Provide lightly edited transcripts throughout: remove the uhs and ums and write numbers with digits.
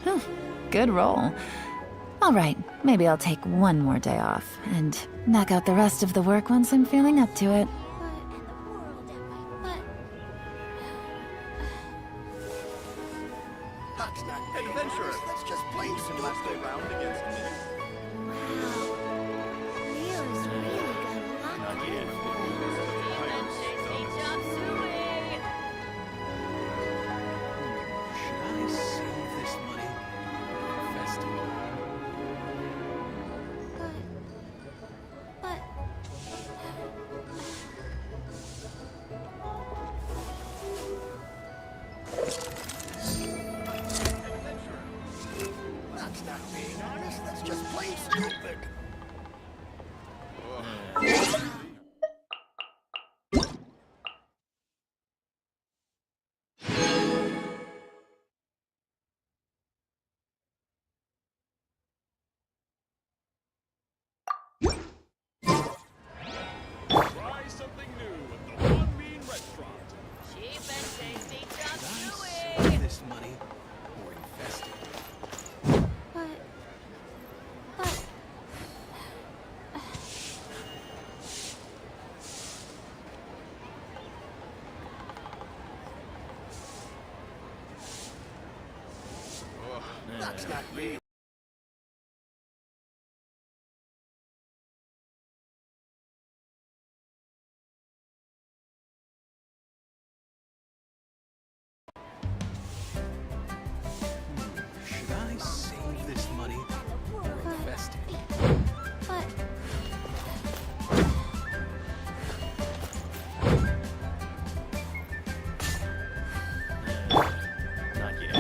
Whew, good roll. All right, maybe I'll take one more day off and knock out the rest of the work once I'm feeling up to it. Adventurers, let's just play some last day round against me. Leo's really got luck. Not yet. Should I save this money or invest it? But... That's not being honest, that's just plain stupid. Try something new at the One Bean Restaurant. Cheap and tasty chop Should I suey. save this money or invest it? But... That's not being... Should I save this money or invest it? But... Not yet.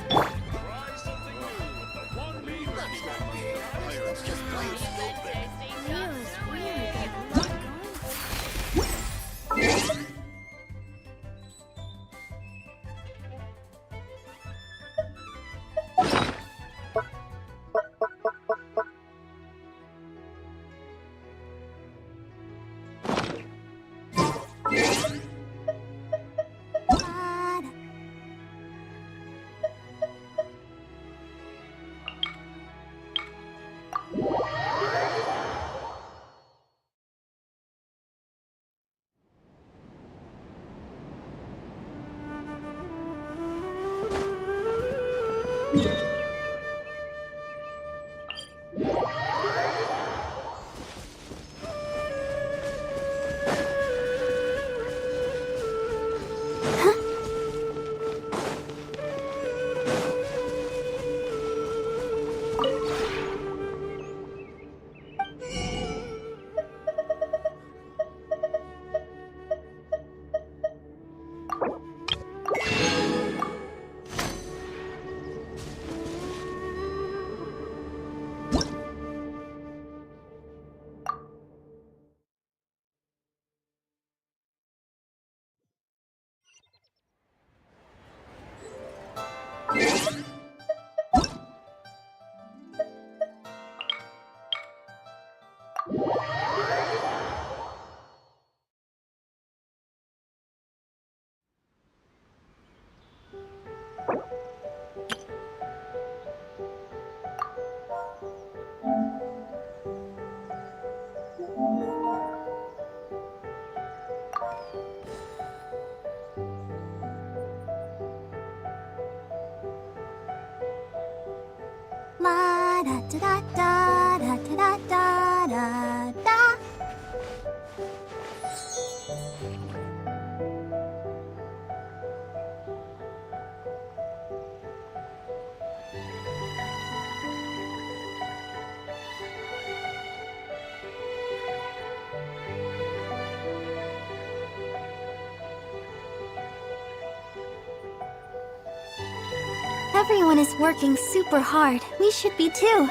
Try something new at the One Bean That's Restaurant. not being honest, that's just plain Cheap and stupid. tasty chop Leo's suey. really got luck going. La da da da da da da da da. Everyone is working super hard. We should be too.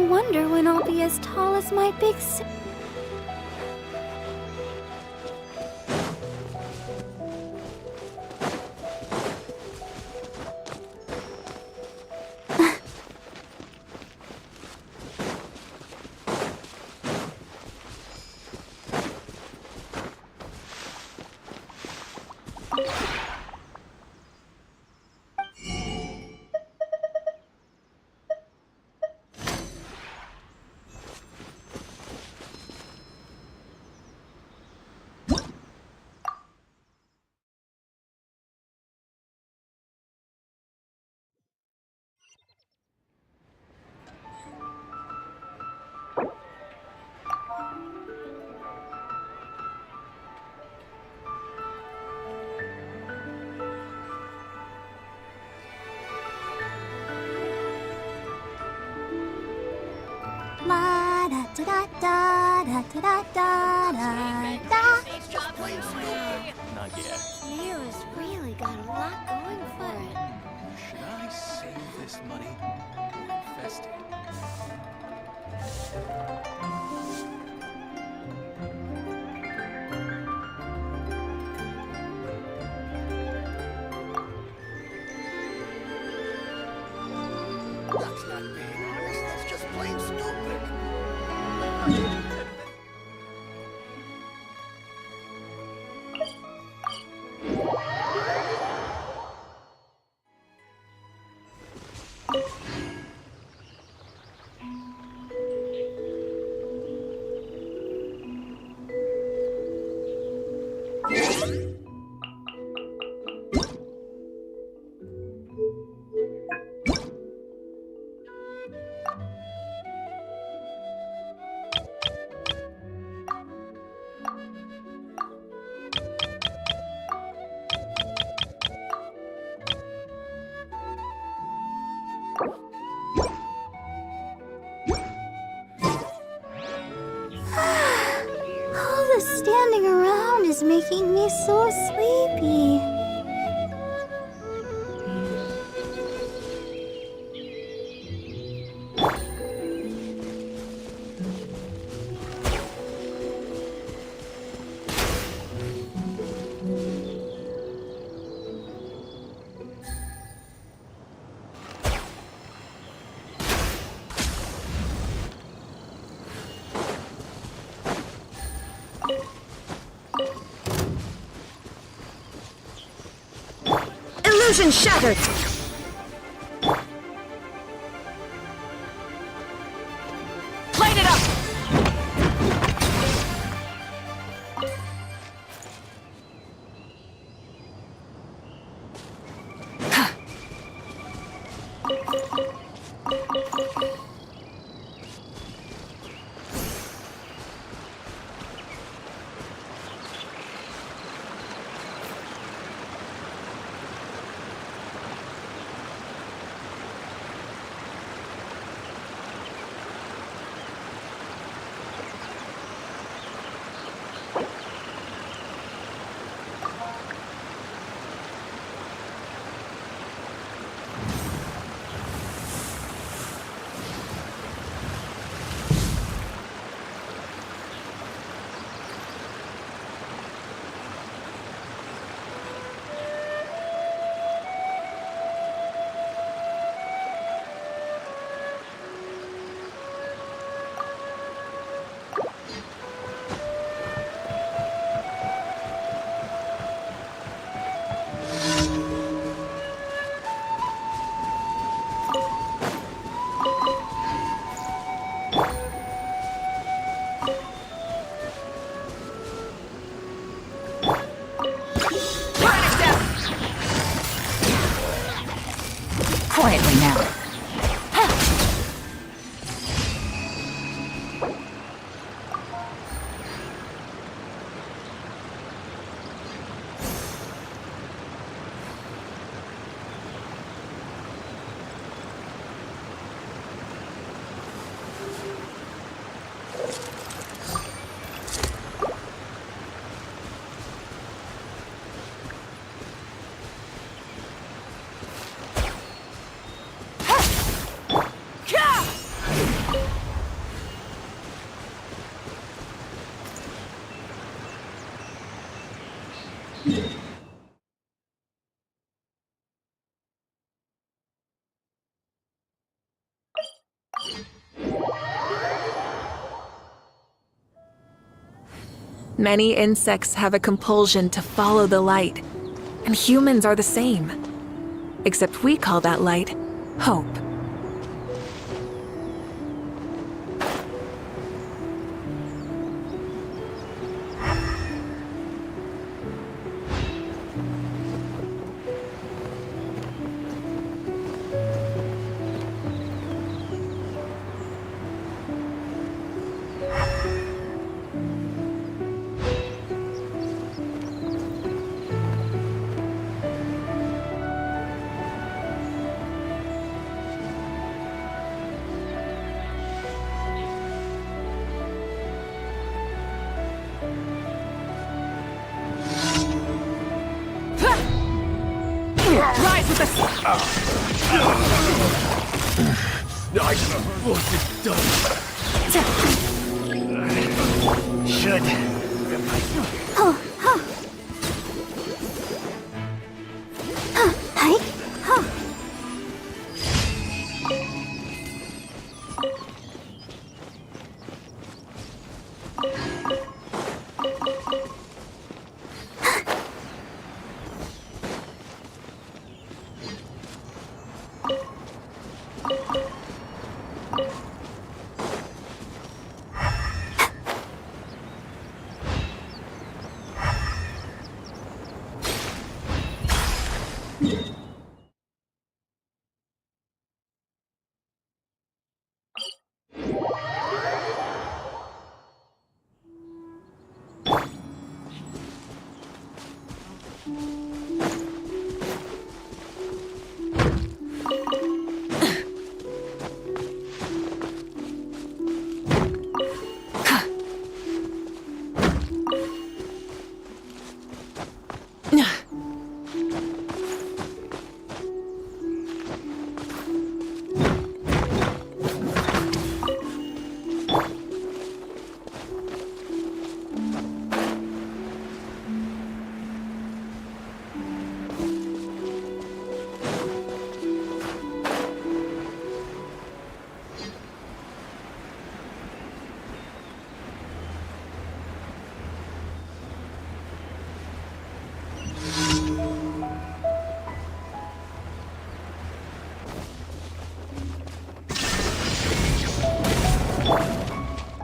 wonder when I'll be as tall as my big sister. La da da da da da da da da. That's just plain stupid. Not yet. Leo's really got a lot going for it. Should I save this money or invest it? That's not being honest. That's just plain stupid. All the standing around is making me so sleepy. Illusion shattered! Light it up! Many insects have a compulsion to follow the light, and humans are the same. Except we call that light hope. Rise with the I want it done. Should. Hike.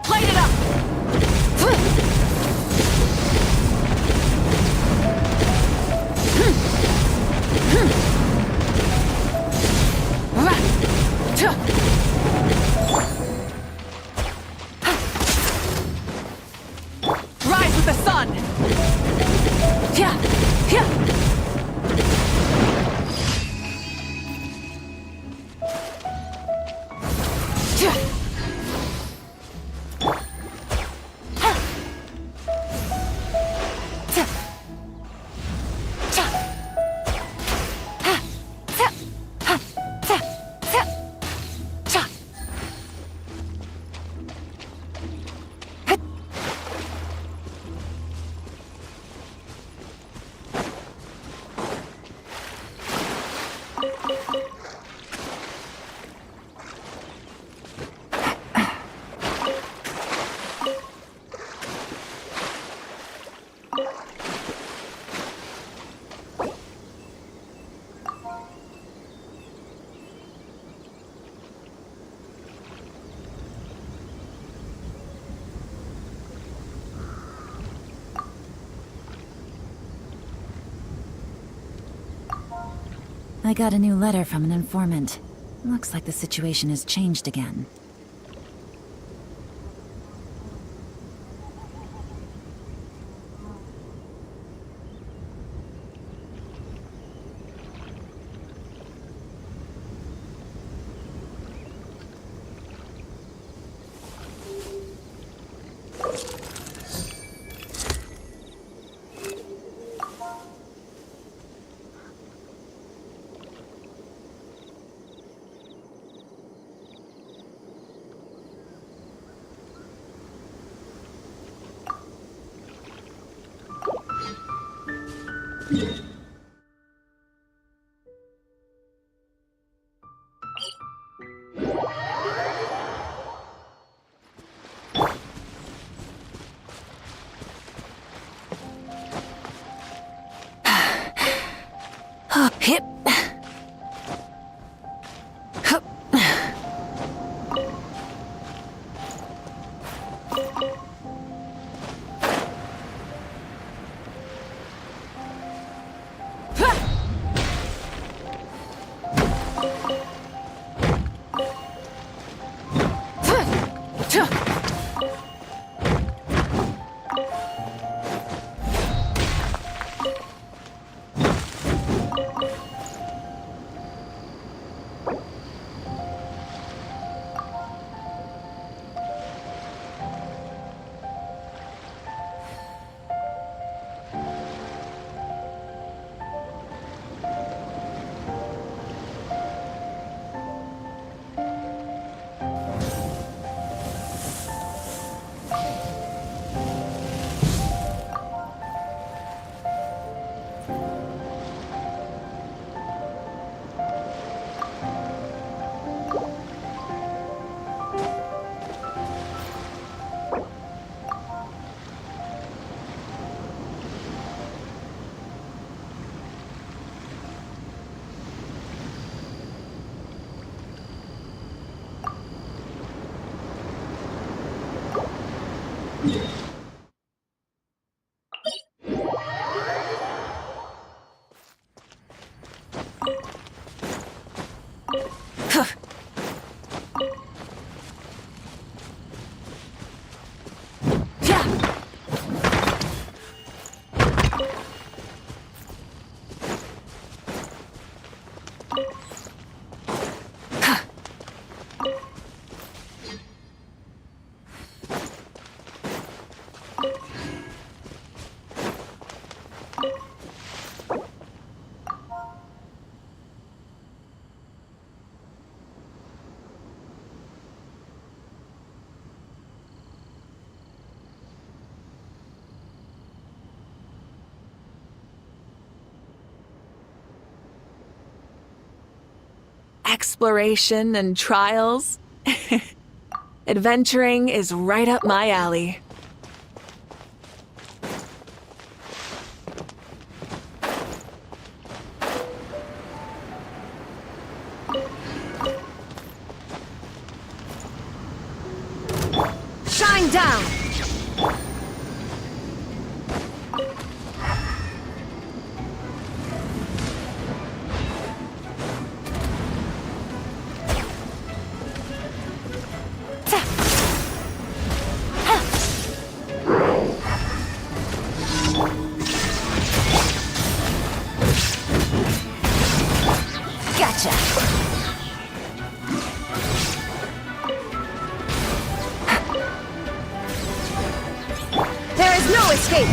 Light it up! Rise with the sun! I got a new letter from an informant. Looks like the situation has changed again. Exploration and trials. Adventuring is right up my alley. Shine down! Gotcha. There is no escape!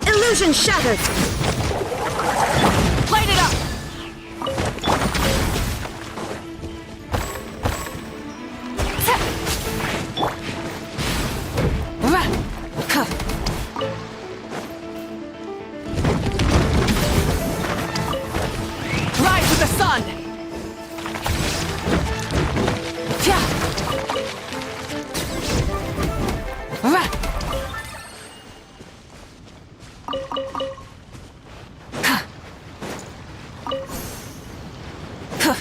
Illusion shattered! Light it up! the sun! Tja! Rah! Huh. Huh.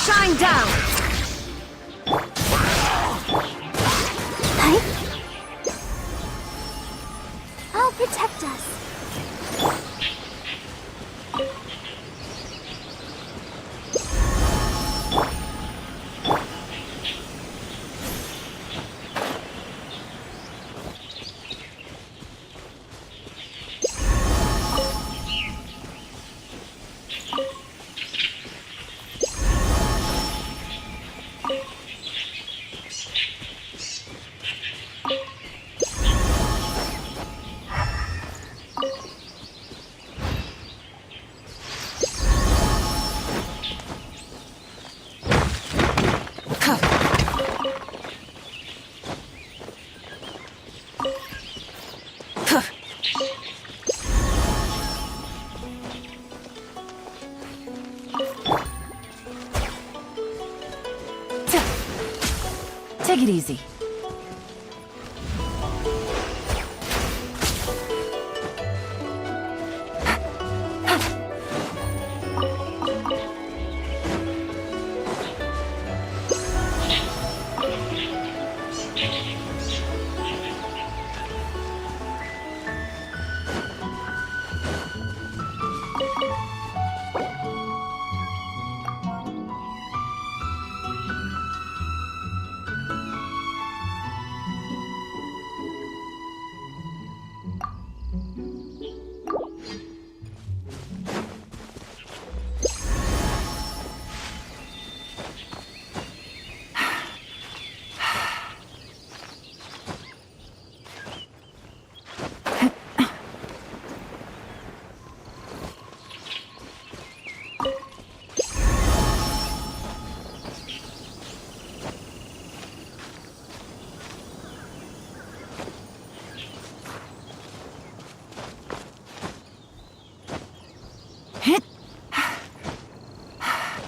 Shine down! Right? I'll protect us. Take it easy.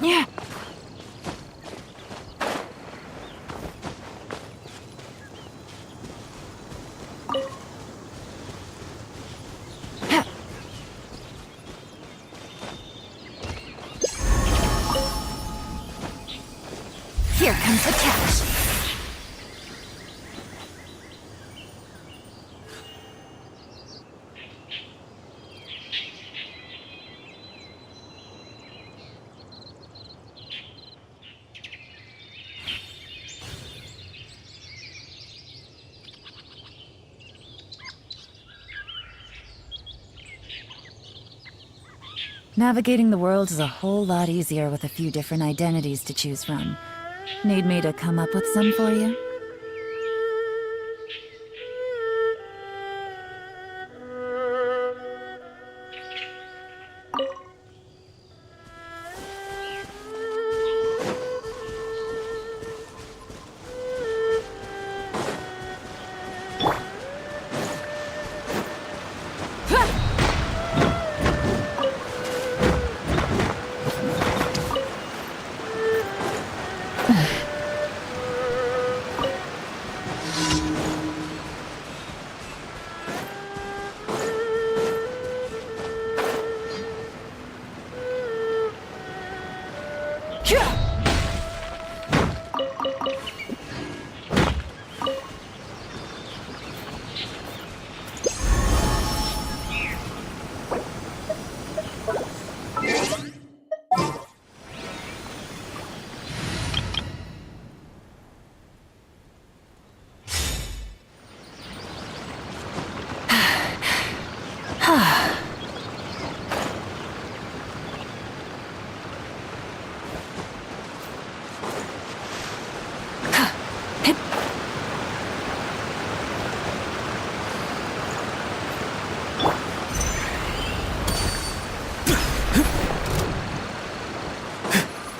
Yeah. Here comes the cash. Navigating the world is a whole lot easier with a few different identities to choose from. Need me to come up with some for you?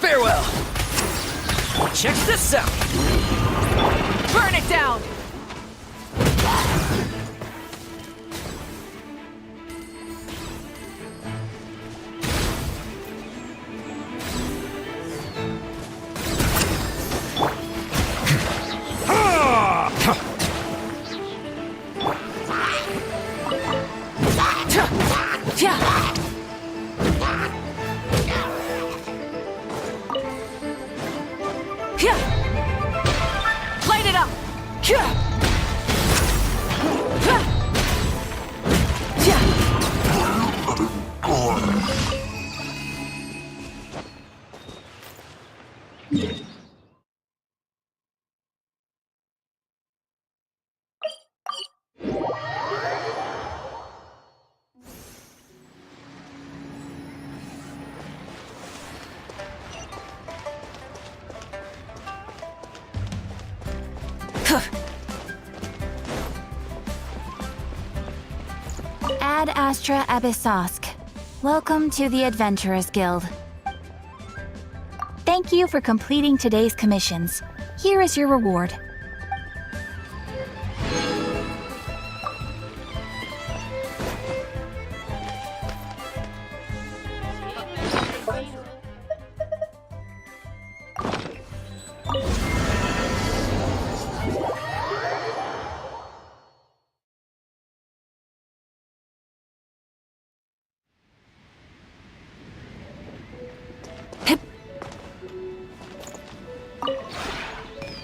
Farewell! Check this out! Burn it down! Light it up! Ad Astra Abyssosk. Welcome to the Adventurers Guild. Thank you for completing today's commissions. Here is your reward.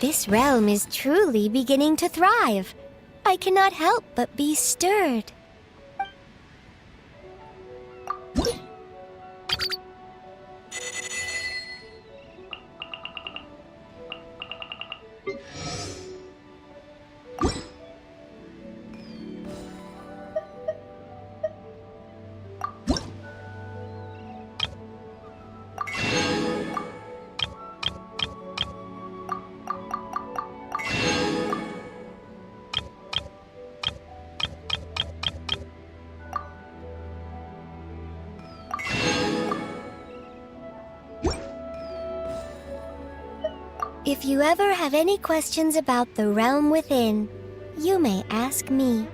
This realm is truly beginning to thrive. I cannot help but be stirred. If you ever have any questions about the realm within, you may ask me.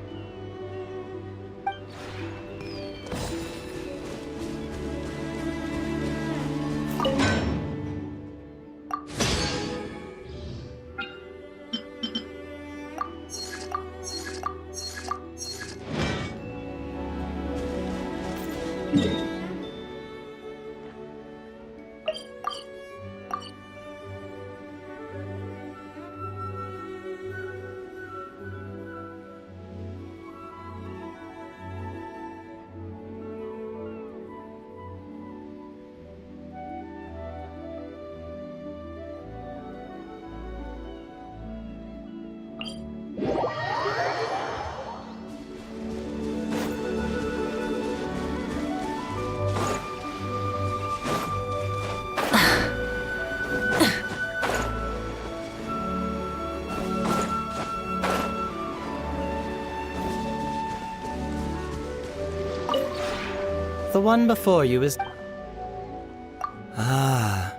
The one before you is... Ah.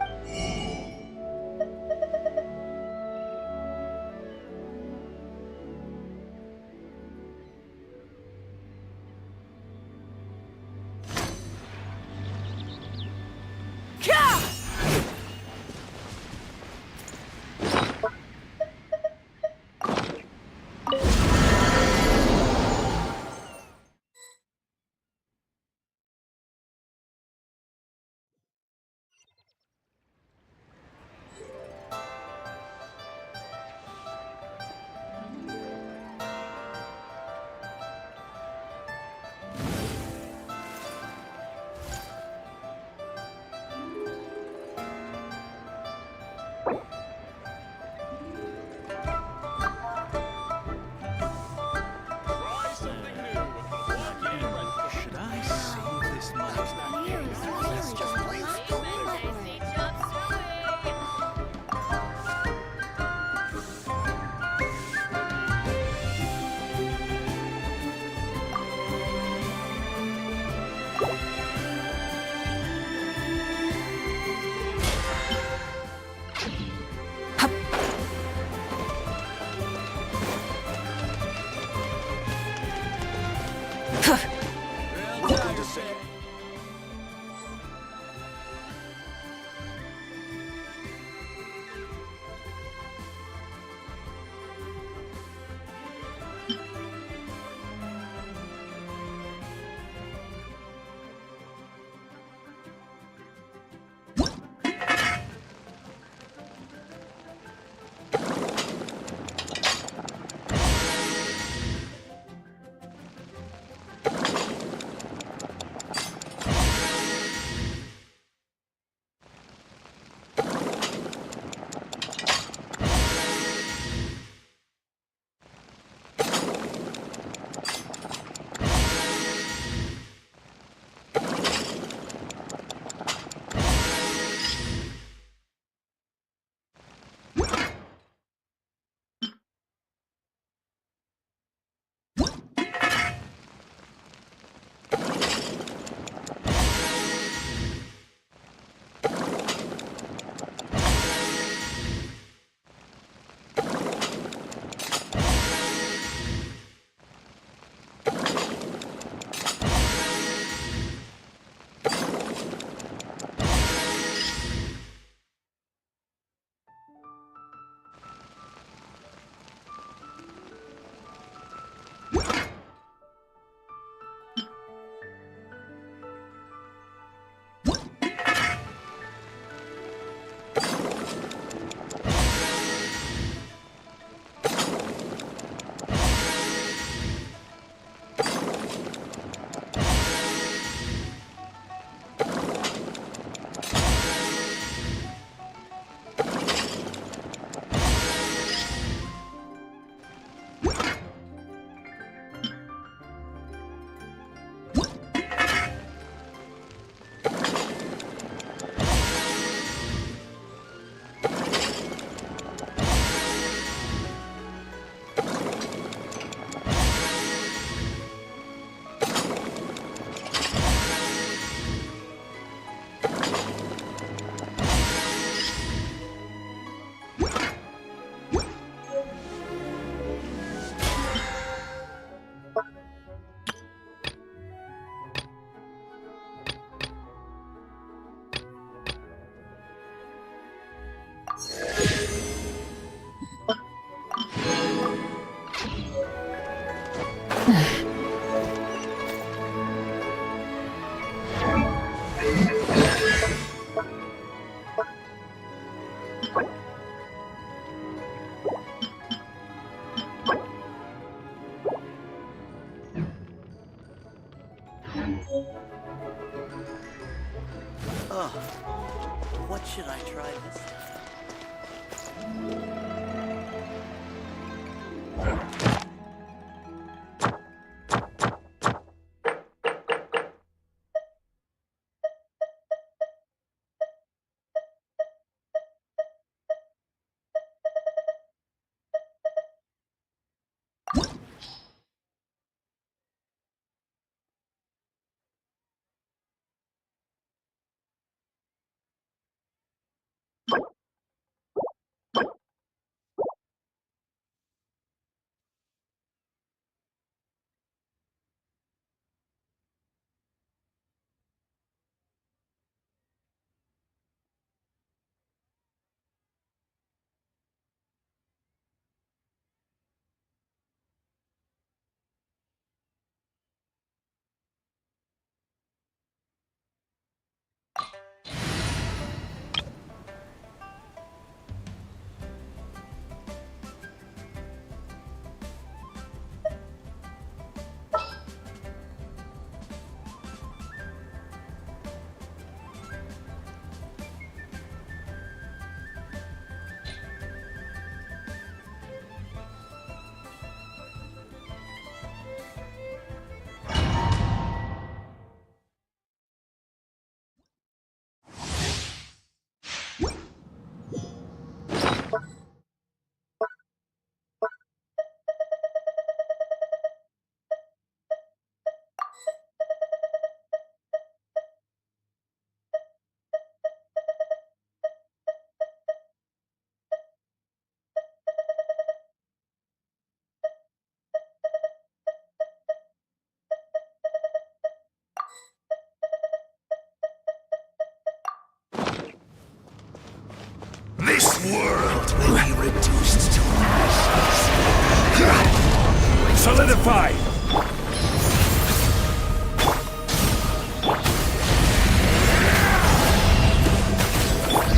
Solidify!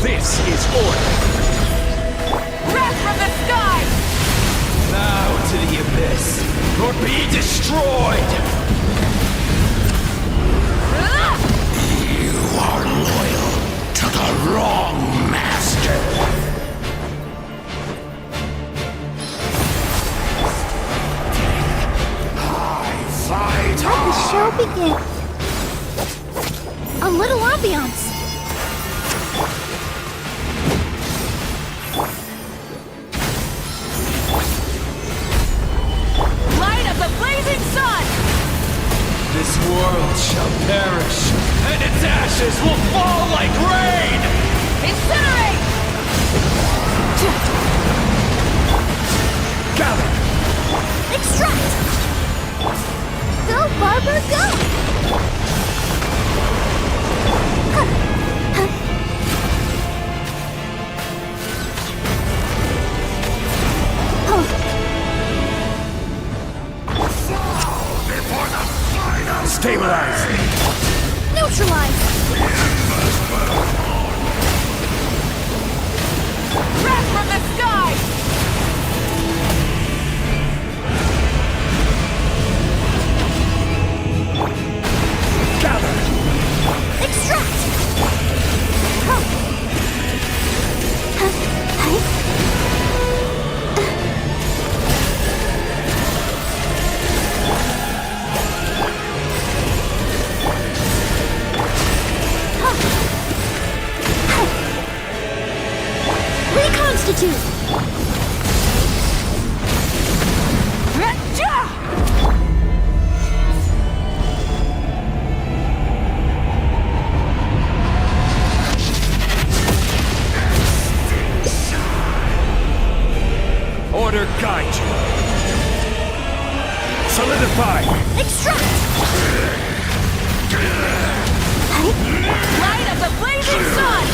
This is order! Wrath from the sky! Bow to the abyss, or be destroyed! You are loyal to the wrong master! Let the show begin. A little ambiance. Light of the blazing sun! This world shall perish, and its ashes will fall like rain! Incinerate! Gather! Extract! Go, Barber, go! Stabilize! Neutralize! Wrath from the sky! Gather! Extract! Reconstitute! Order guide you! Solidify! Extract! Light of the blazing sun!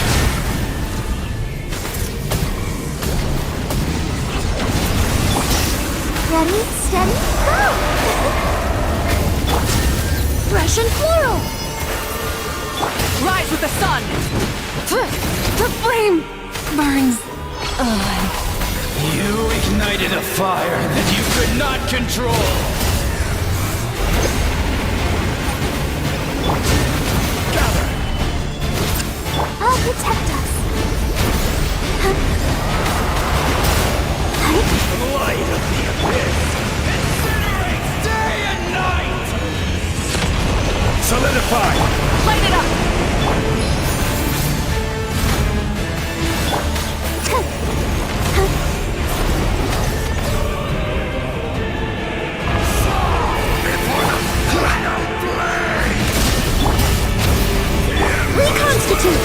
Ready, steady, go! Fresh and floral! Rise with the sun! The flame burns. You ignited a fire that you could not control! Gather! I'll protect us. Light of the abyss! Incinerates day and night! Solidify! Light it up! Reconstitute!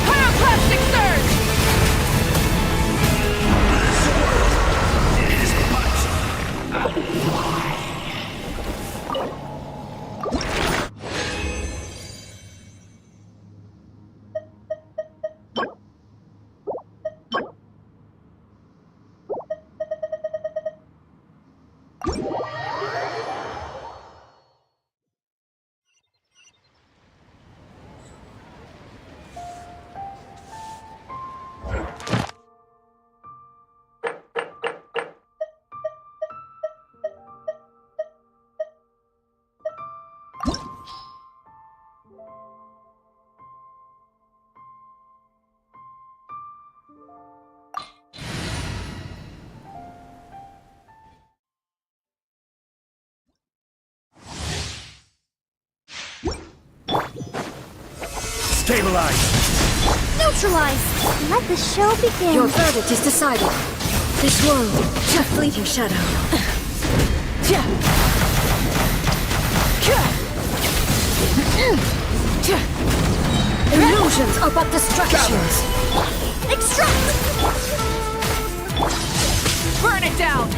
Pyroclastic surge! Stabilize! Neutralize! Let the show begin. Your verdict is decided. This world, a fleeting shadow. Illusions are but distractions. Extract! Burn it down!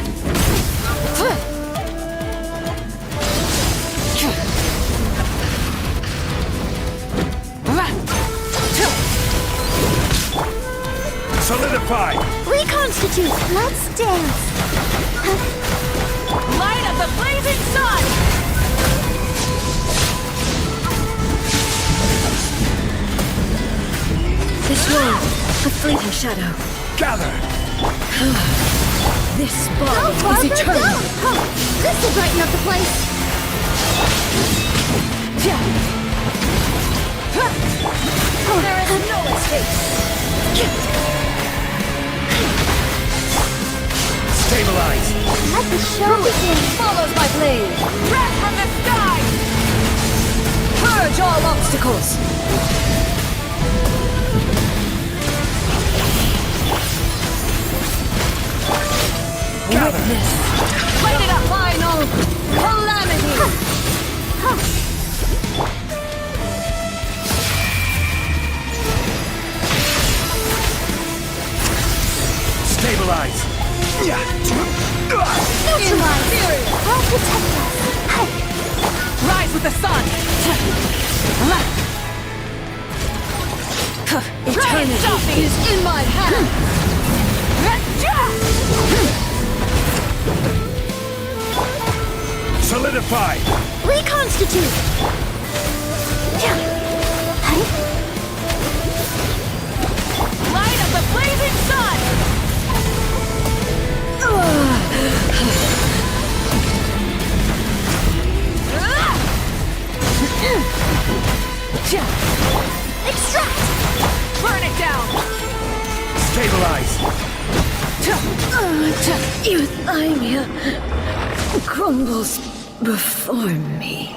Solidify! Reconstitute! Let's dance! Light of the blazing sun! This world, a fleeting shadow. Gather! This Go, body Barbara, is eternal. go! Oh, this will brighten up the place! There is no escape! Stabilize! Let the show begin! Follows my blade! Wrath from the sky! Purge all obstacles! Gather! Light it up! Final calamity! Stabilize! Neutralize! I'll protect us! Rise with the sun! Eternity is in my hand! Solidify! Reconstitute! Light of the blazing sun! Extract! Burn it down! Stabilize! Euthymia crumbles before me.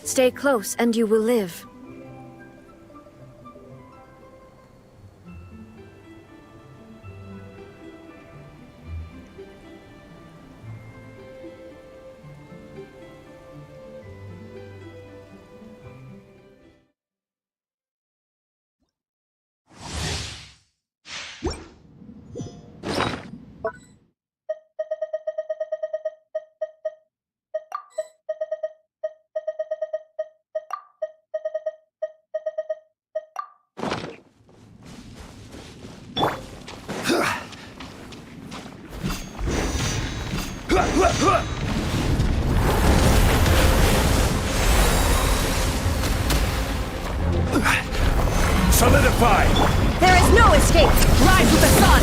Stay close and you will live. Solidify! There is no escape! Rise with the sun!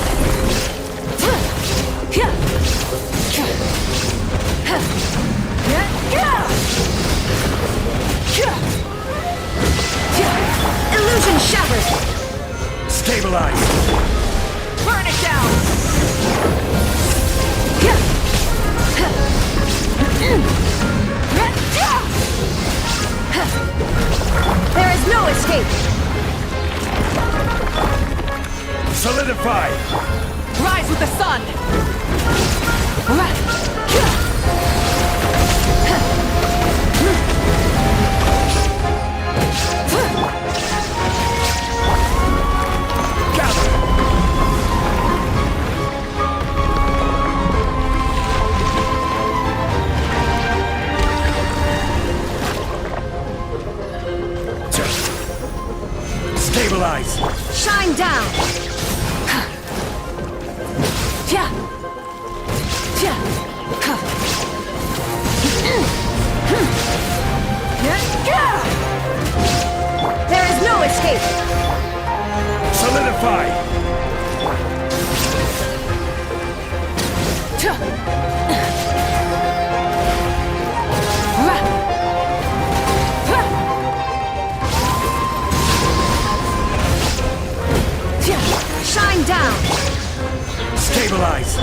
Illusion shattered! Stabilize! Burn it down! There is no escape! Solidify! Rise with the sun! Stabilize! Shine down! Yeah. Yeah. There is no escape! Solidify! Shine down! Stabilize!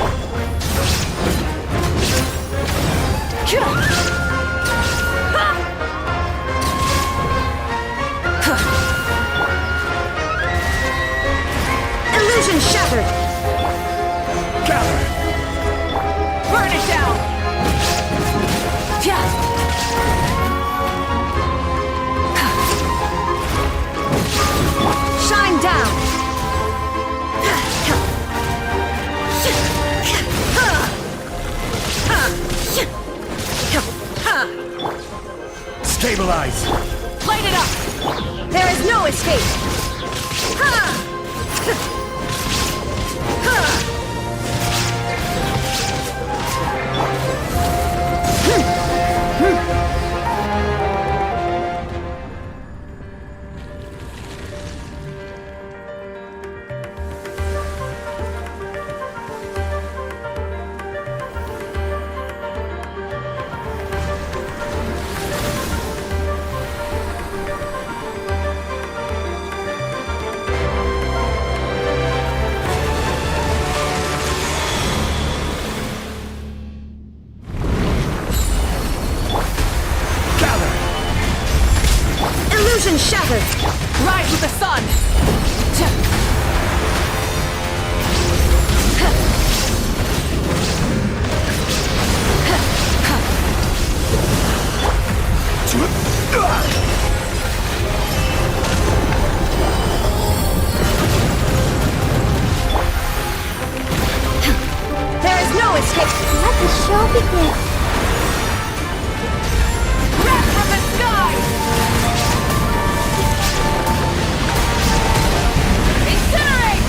Illusion shattered! Gather! Burn it down! Shine down! Stabilize! Light it up! There is no escape! Illusion shattered! Rise with the sun! There is no escape! Let the show begin. Wrath from the sky! Incinerate!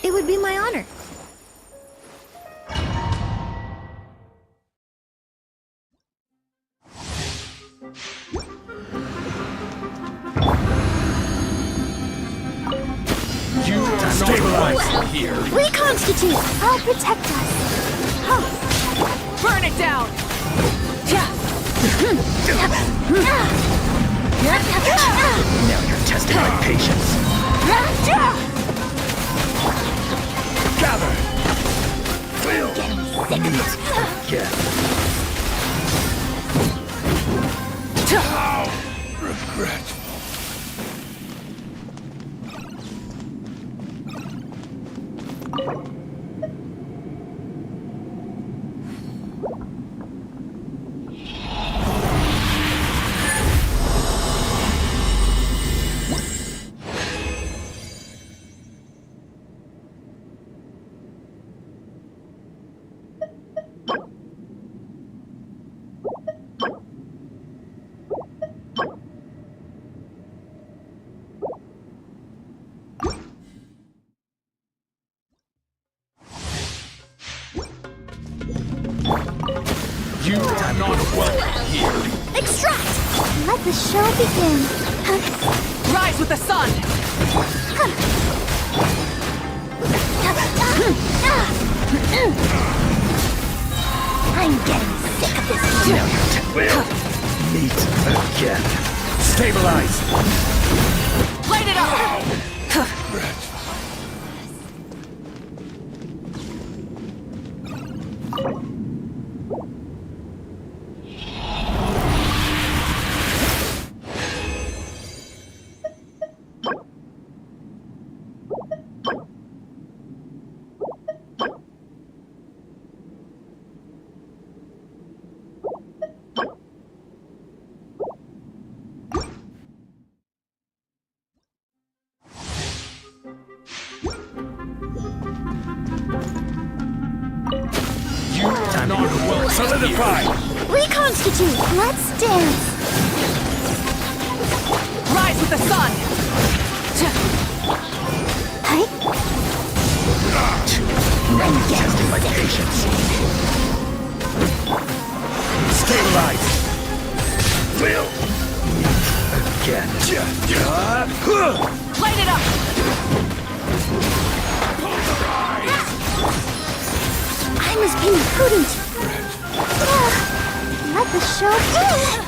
It would be my honor. You are stabilized here. Reconstitute! I'll protect us. Burn it down! Now you're testing my patience. Gather. Will meet again. How regretful. You are not welcome here. Extract! Let the show begin. Rise with the sun! I'm getting sick of this. Now you will meet again. Stabilize. Light it up! You are not welcome. Solidify. Reconstitute! Let's dance! Rise with the sun! Hi? I'm testing my patience. Stabilize. Will meet again. Light it up! I must be imprudent. Let the show begin.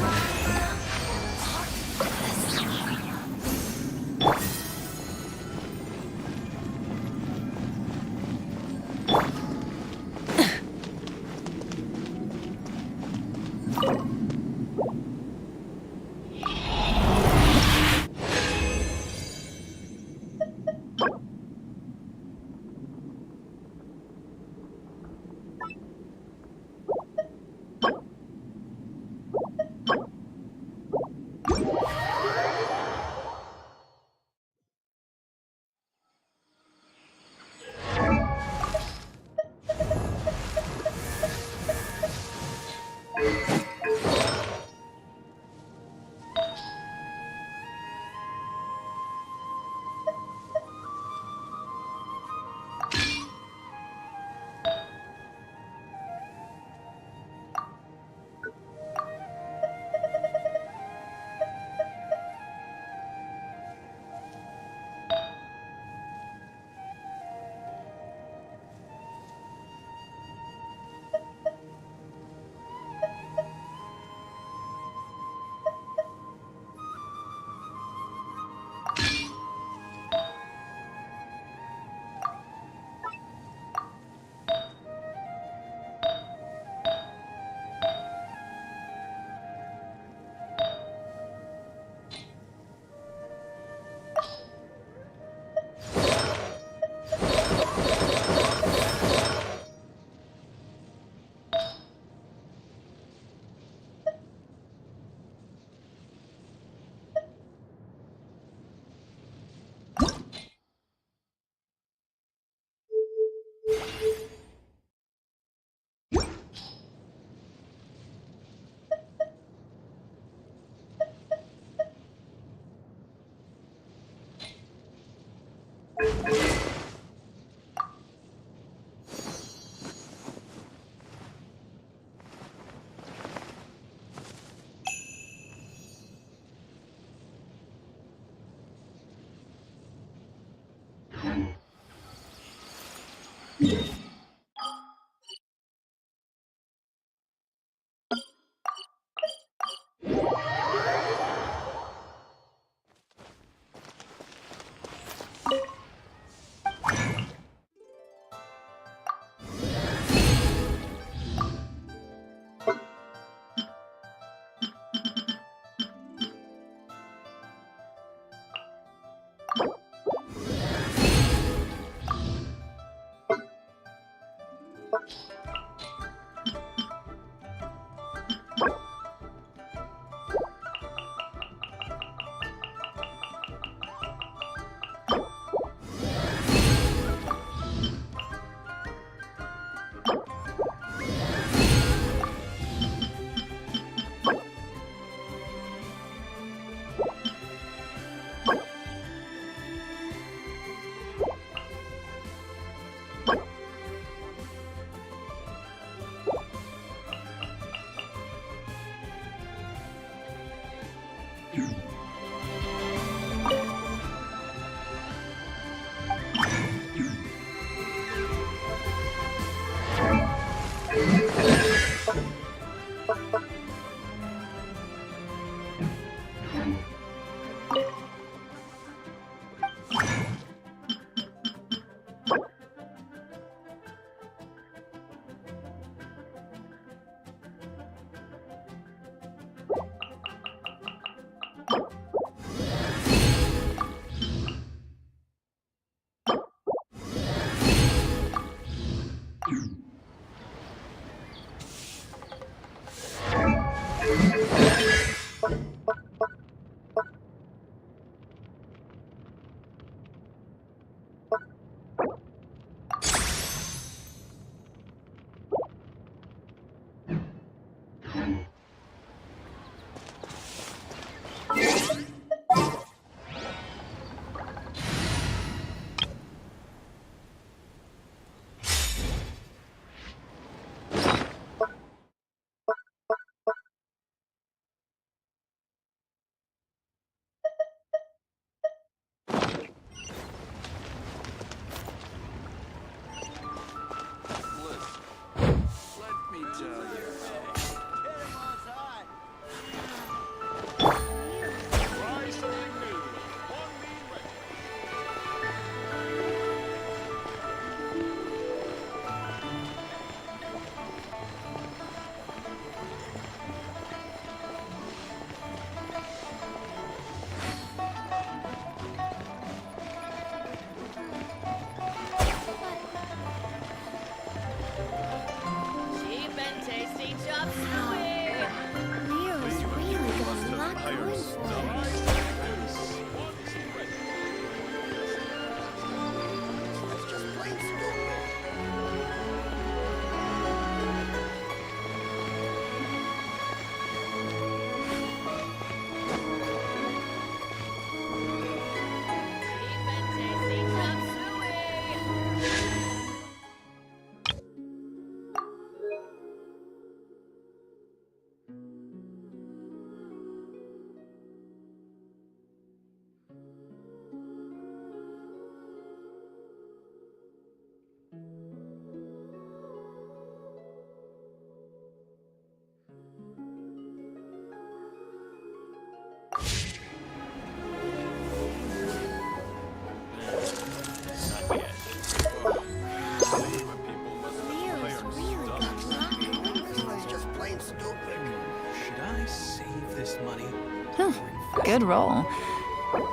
Good roll.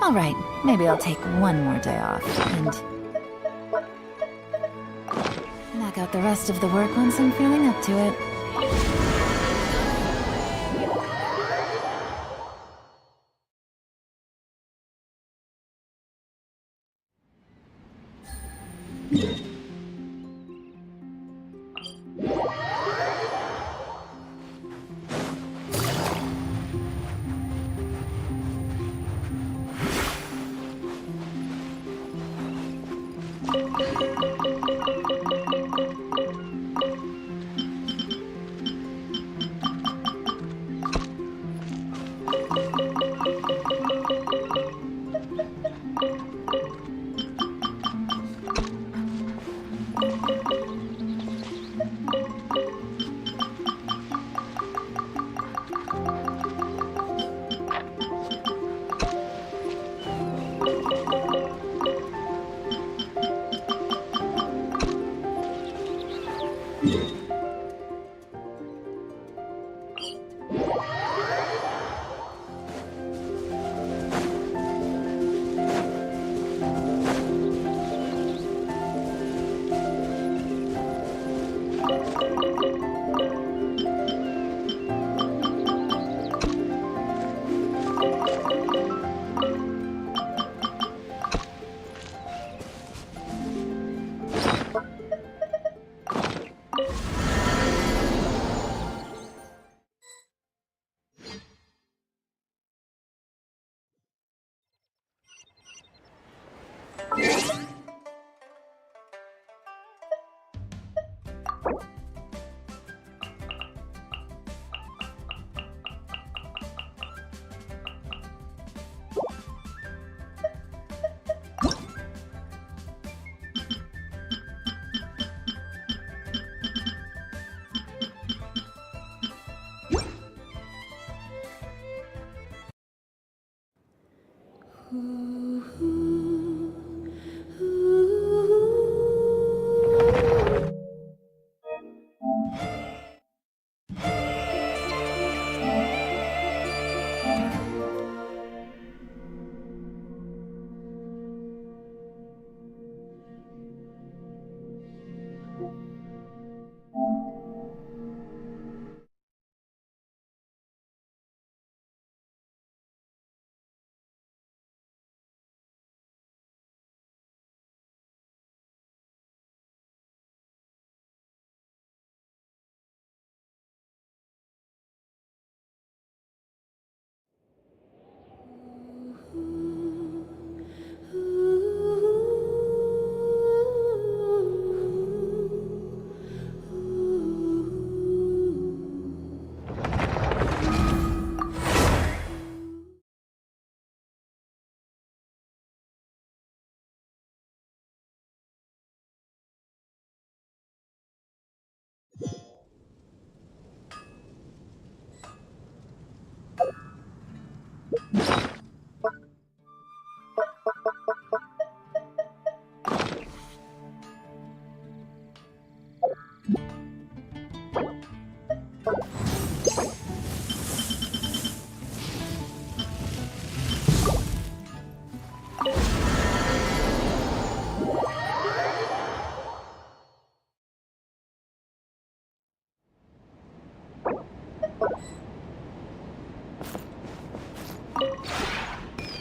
All right, maybe I'll take one more day off and knock out the rest of the work once I'm feeling up to it.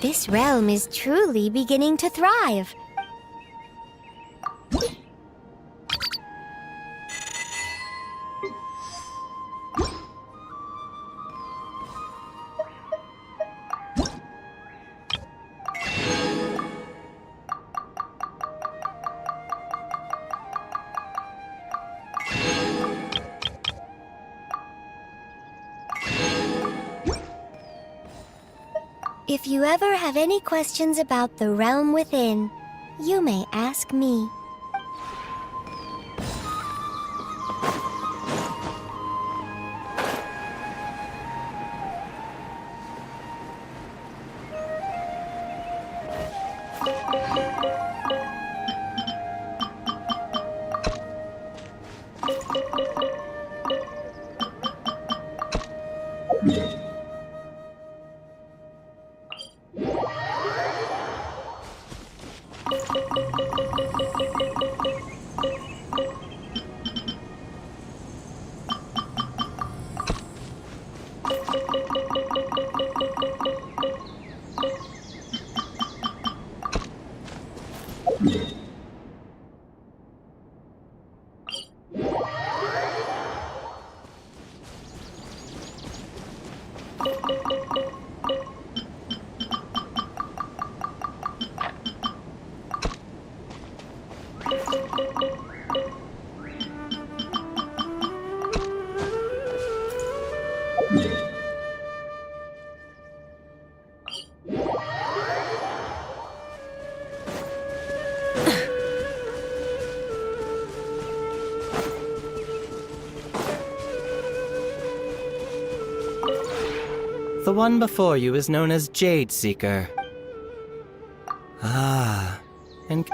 This realm is truly beginning to thrive. If you ever have any questions about the realm within, you may ask me. The one before you is known as Jade Seeker. Ah, and...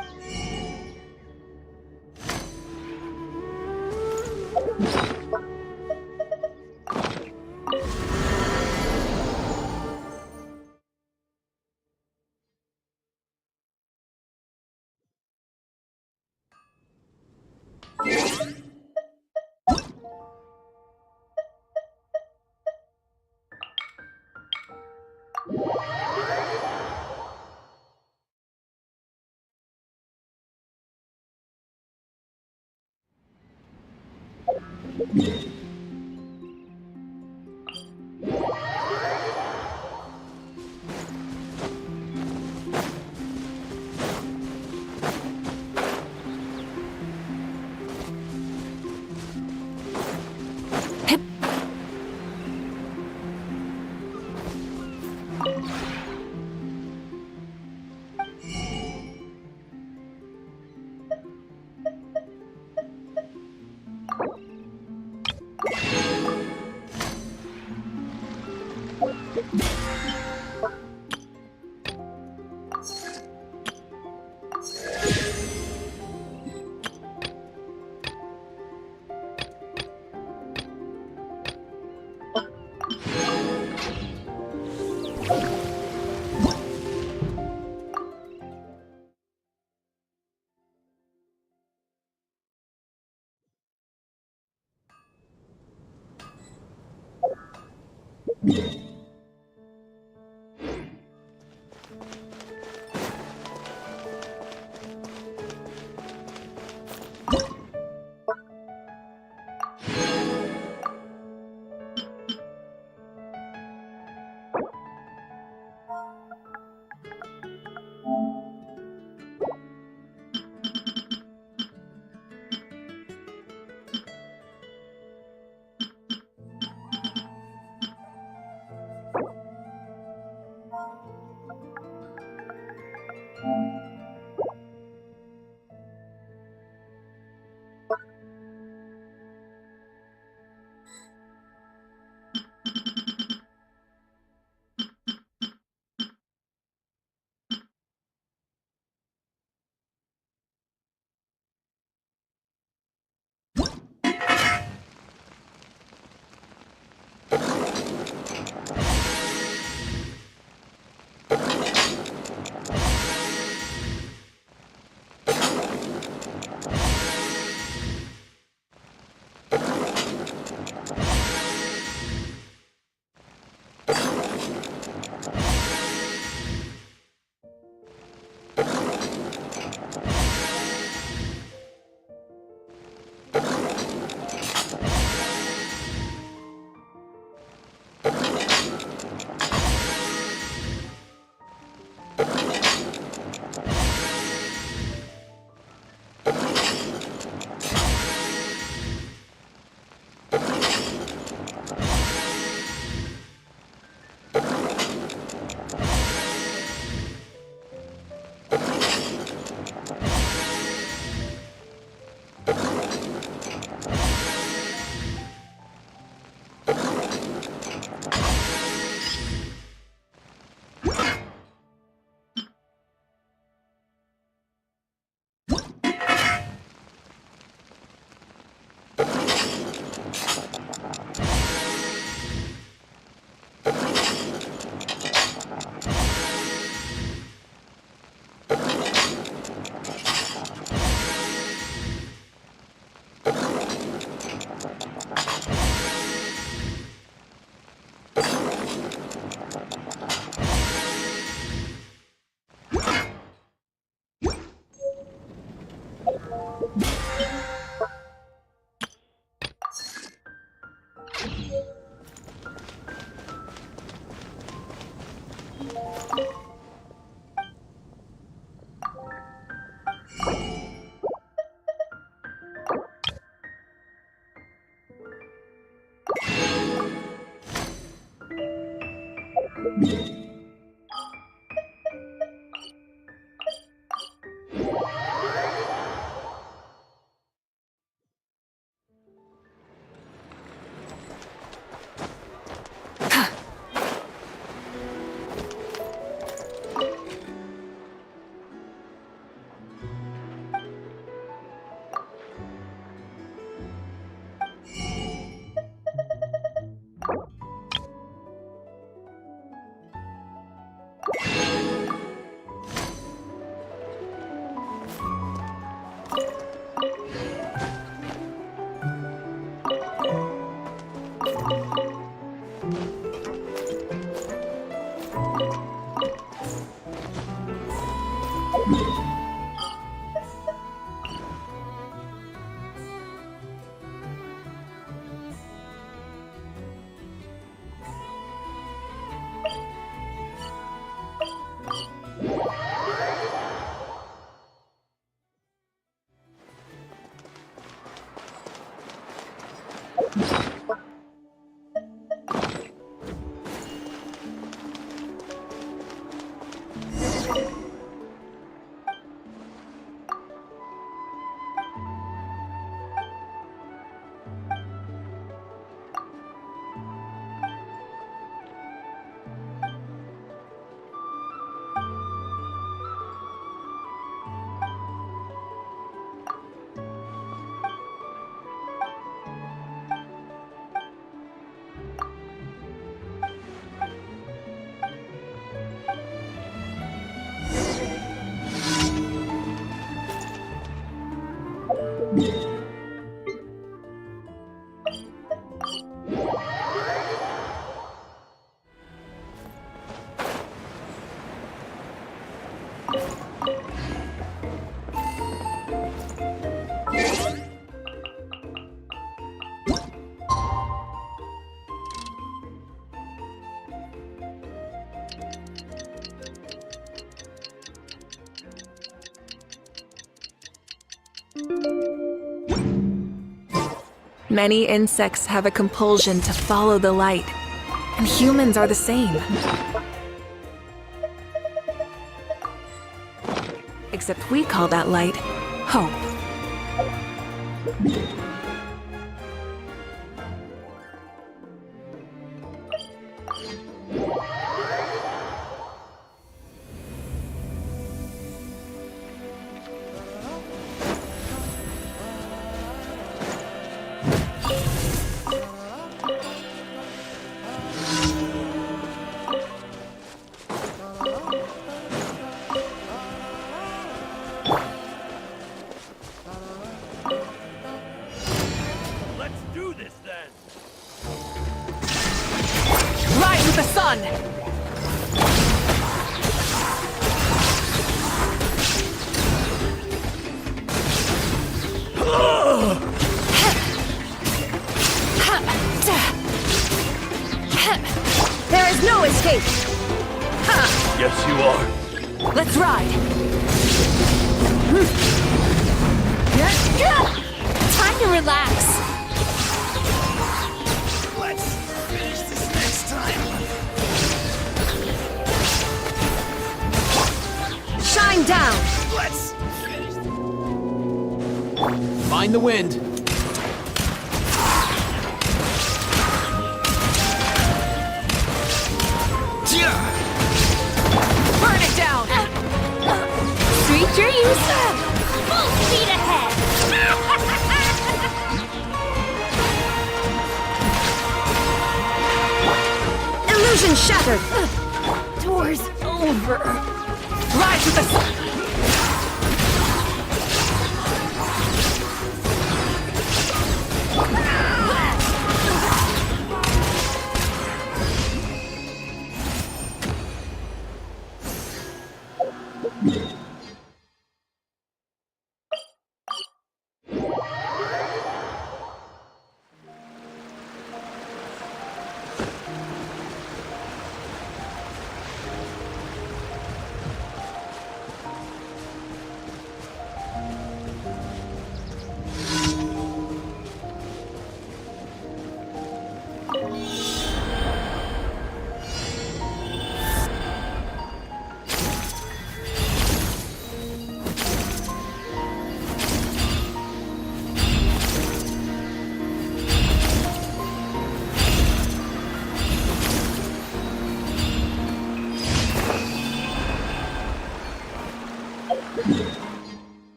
Many insects have a compulsion to follow the light, and humans are the same. Except we call that light hope. Let's do this then. Rise with the sun! There is no escape! Yes, you are. Let's ride! Time to relax! Let's finish this next time. Shine down! Let's finish. Find the wind. Burn it down! Street your use! Full speed ahead! Illusion shattered! Doors over! Rise with the sun!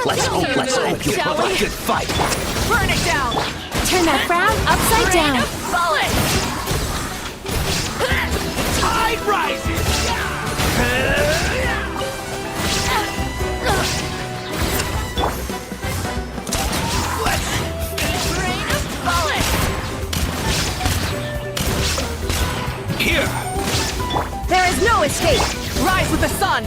Let's hope you put up a good fight. Burn it down! Turn that frown upside down. Bullet! Tide rises! Rain of bullets! Here! There is no escape! Rise with the sun!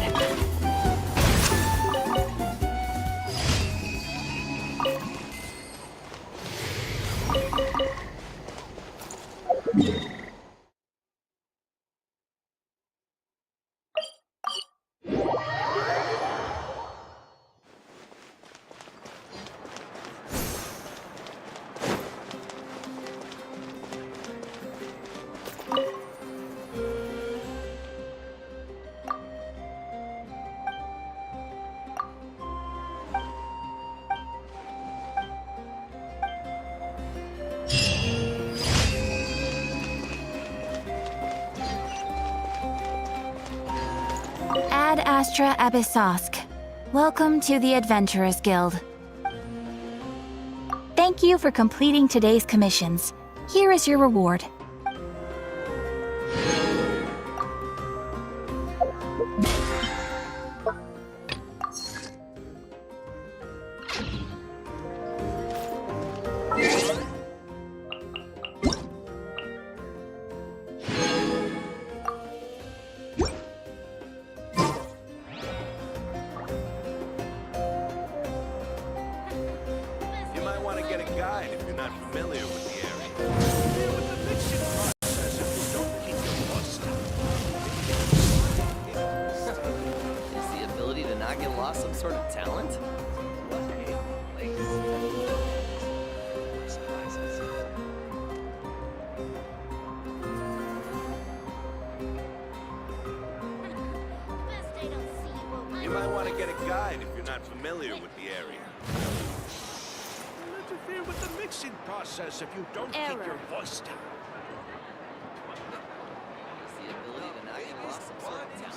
Ad Astra Abyssosk. Welcome to the Adventurers Guild. Thank you for completing today's commissions. Here is your reward. You might want to get a guide if you're not familiar with the area. Is the ability to not get lost some sort of talent? You might want to get a guide if you're not familiar with the area. You'll interfere with the mixing process if you don't keep your voice down. Is the ability to not get lost some sort of talent?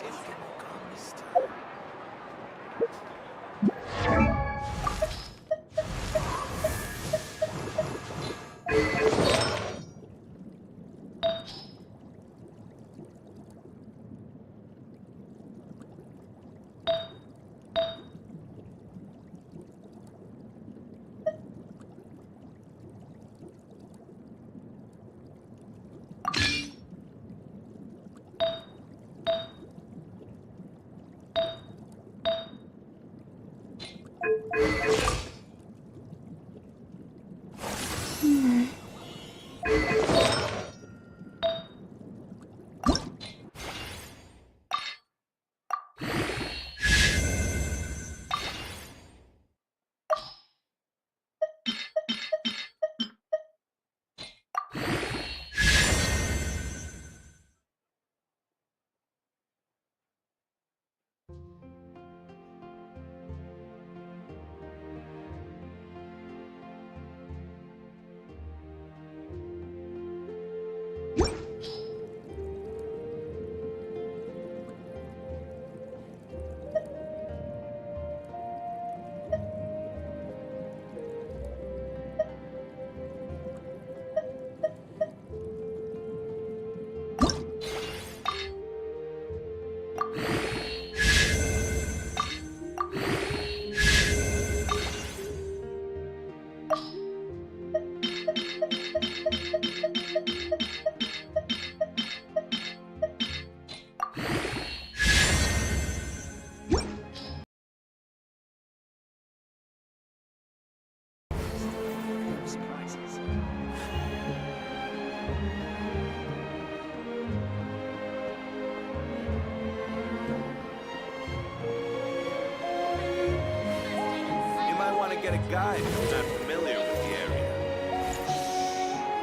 Get a guide if you're not familiar with the area.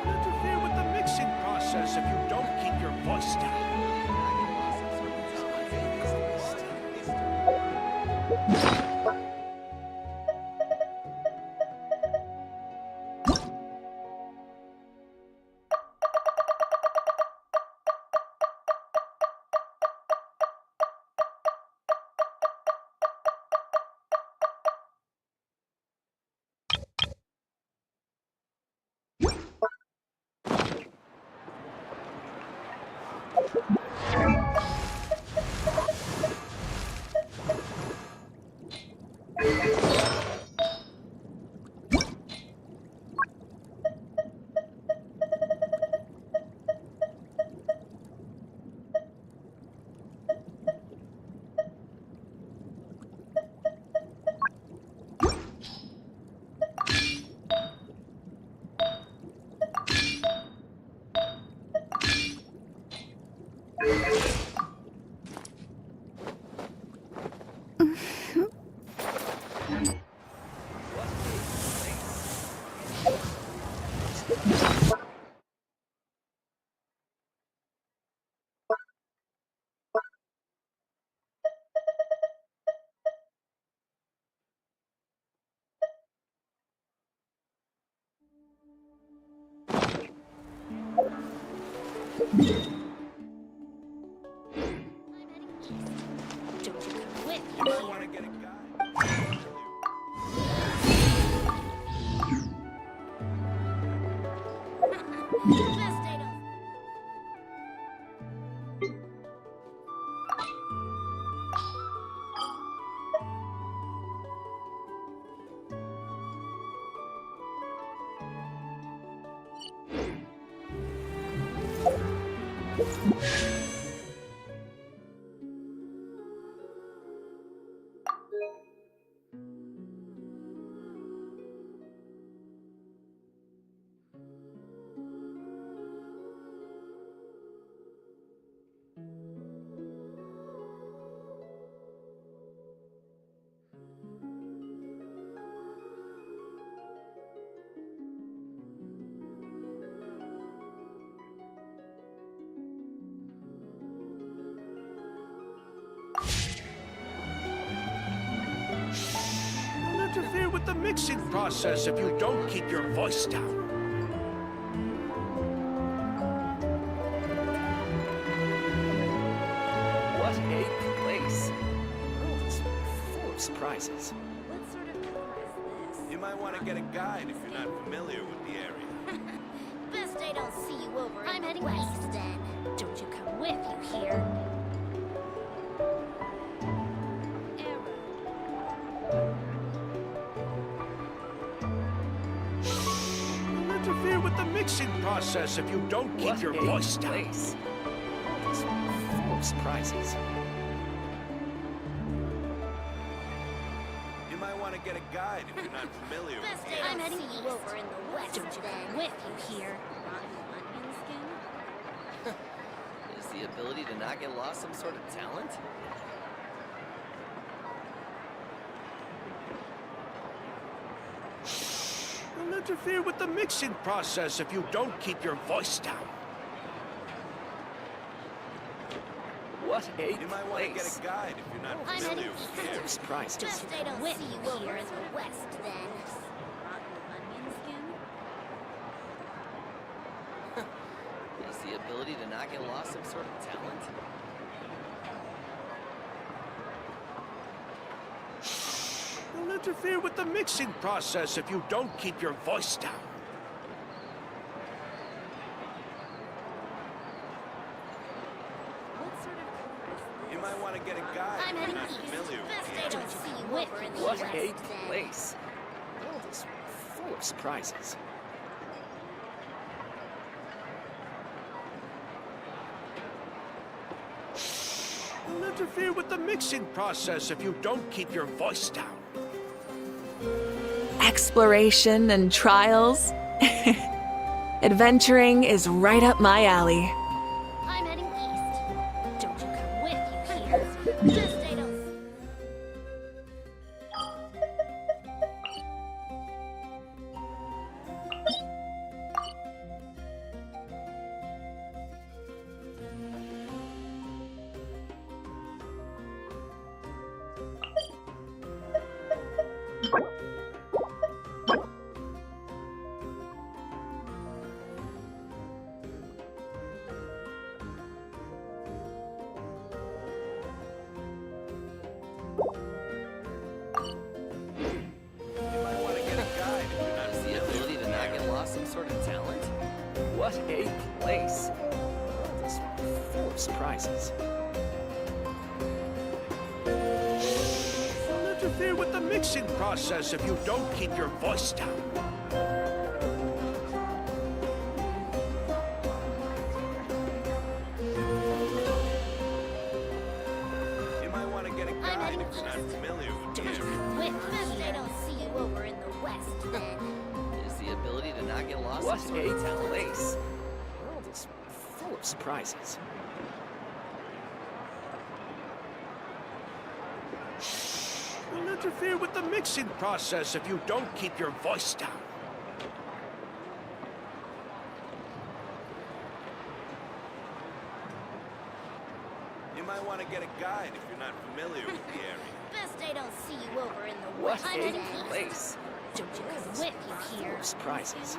You'll interfere with the mixing process if you don't keep your voice down. Interfere with the mixing process if you don't keep your voice down. What a place. The world is full of surprises. What sort of door is this? You might want to get a guide if you're not familiar with the area. Best I don't see you over in the west then. Don't you come with, you hear? Don't interfere with the mixing process if you don't keep your voice down. Place. The world is full of surprises. You might want to get a guide if you're not familiar with Best the I area. don't see you over in the west don't you come with, you hear? Rotten onion skin? Is the ability to not get lost some sort of talent? Don't interfere with the mixing process if you don't keep your voice down. What a You might want to get place. a guide if you're not I'm familiar heading with the Full area. of surprises. Best I don't see you over in the west then. Rotten onion skin? Is the ability to not get lost some sort of talent? Don't interfere with the mixing process if you don't keep your voice down. What sort of door is this? You might want to get a guide I'm if heading you're not east. familiar with Best the I area. don't see you over in the What west a then. place. The world is full of surprises. Don't interfere with the mixing process if you don't keep your voice down. Exploration and trials. Adventuring is right up my alley. I'm heading east. Don't you come with, you hear? Best I don't. You might want to get a guide if you're not Is the familiar ability with to the not area. get lost some sort of talent? What a place. The world is full of of surprises. Don't interfere with the mixing process if you don't keep your voice down. You might want to get a guide if you're not familiar with the area. Wait, best I don't see you over in the west then. Is the ability to not get lost What in sort of a talent. place! The world is full of surprises. Don't interfere with the mixing process if you don't keep your voice down. You might want to get a guide if you're not familiar with the area. Best I don't see you over in the What west. I'm heading a east. place! Don't you come with you Full here. of surprises.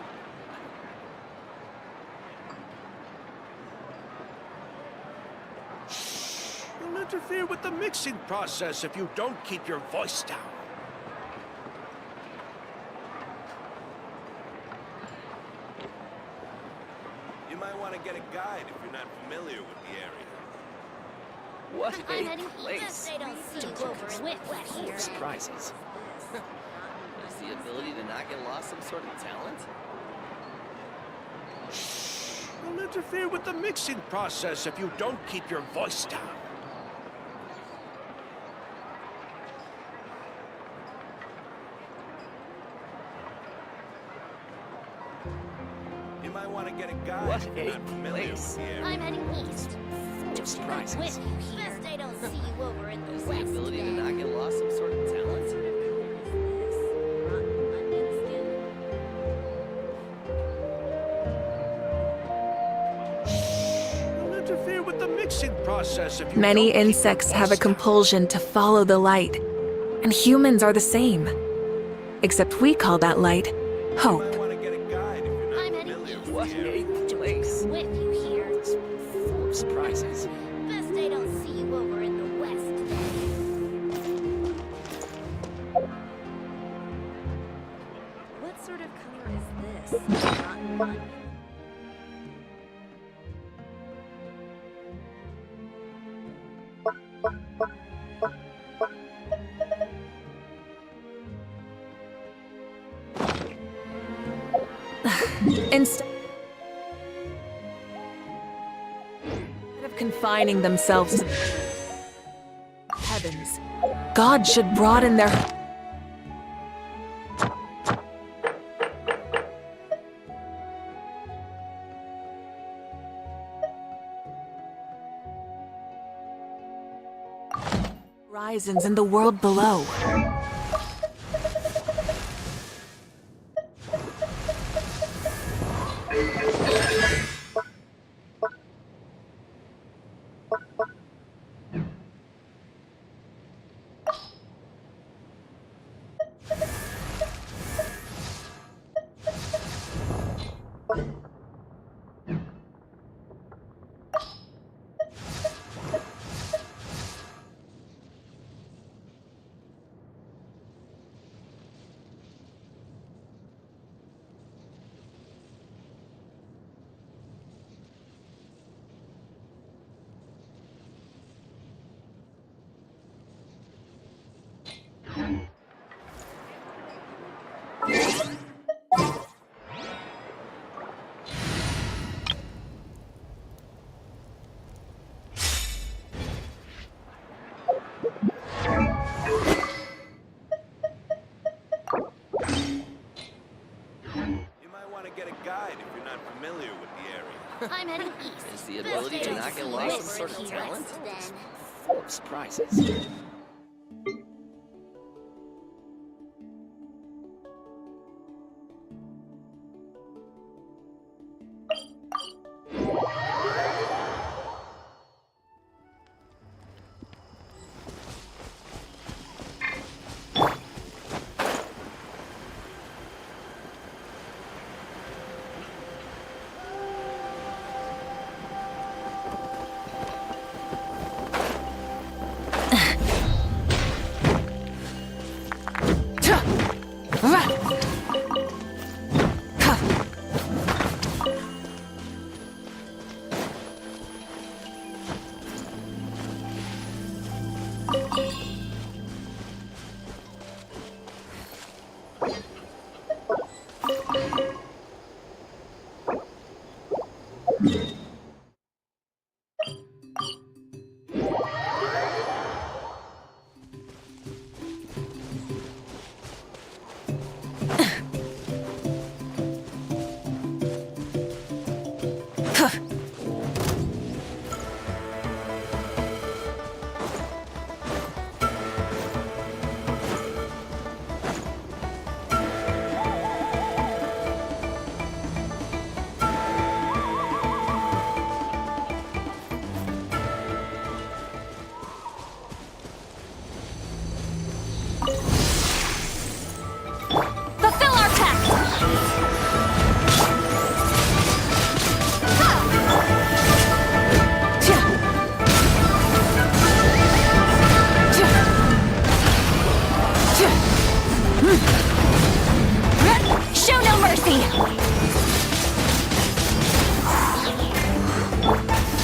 Don't interfere with the mixing process if you don't keep your voice down. You might want to get a guide if you're not familiar with the area. What I'm a heading east. place! Best I don't see you over in the west Full here. of surprises. Is the ability to not get lost some sort of talent? Don't interfere with the mixing process if you don't keep your voice down. You might want to get a guide What if you're a not familiar place. with the area. I'm heading east. Full of Come surprises. with you here. Best I don't see you over in the Is the west ability to then. not get lost some sort of talent? Don't interfere with the mixing process if you Many don't keep your insects have a voice down. compulsion to follow the light, and humans are the same. Except we call that light You hope. might want to get a guide if you're not I'm heading familiar east. with What the area. a place! With you here. Full of surprises. Best I don't see you over in the west then. What sort of color is this? Not mine. Instead of confining themselves to heavens, God should broaden their horizons in the world below. You might want to get a guide if you're not familiar with the area. I'm heading east. Is the Best ability I to don't not see get you lost over some sort in of the talent? west then. Full of surprises.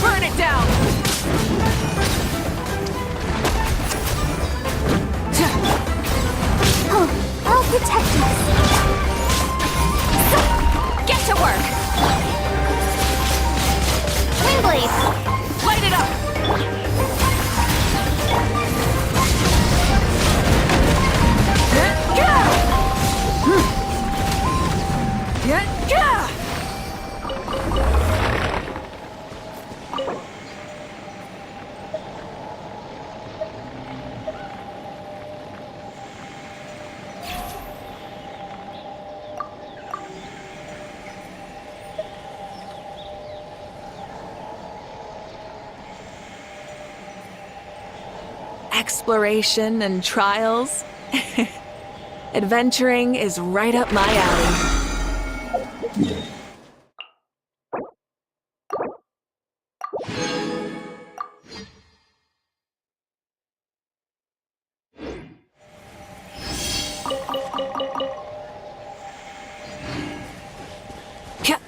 Burn it down! Oh, I'll protect us. Get to work! Wingblade! Light it up! Exploration and trials. Adventuring is right up my alley. Ka-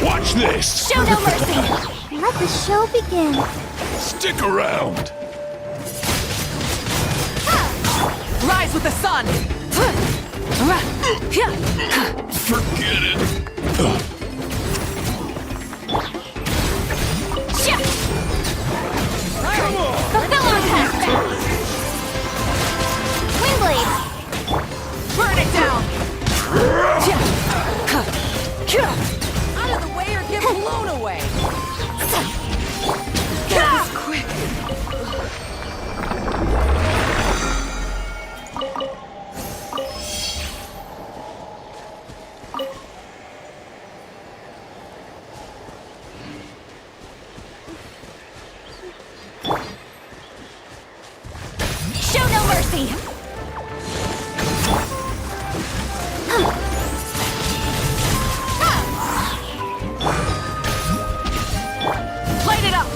Watch this! Show no mercy! Let the show begin. Stick around! Rise with the sun! Forget it! Come on! Fulfill our task! Wingblade! Burn it down! Out of the way or get blown away! That was quick! Show no mercy! Light it up!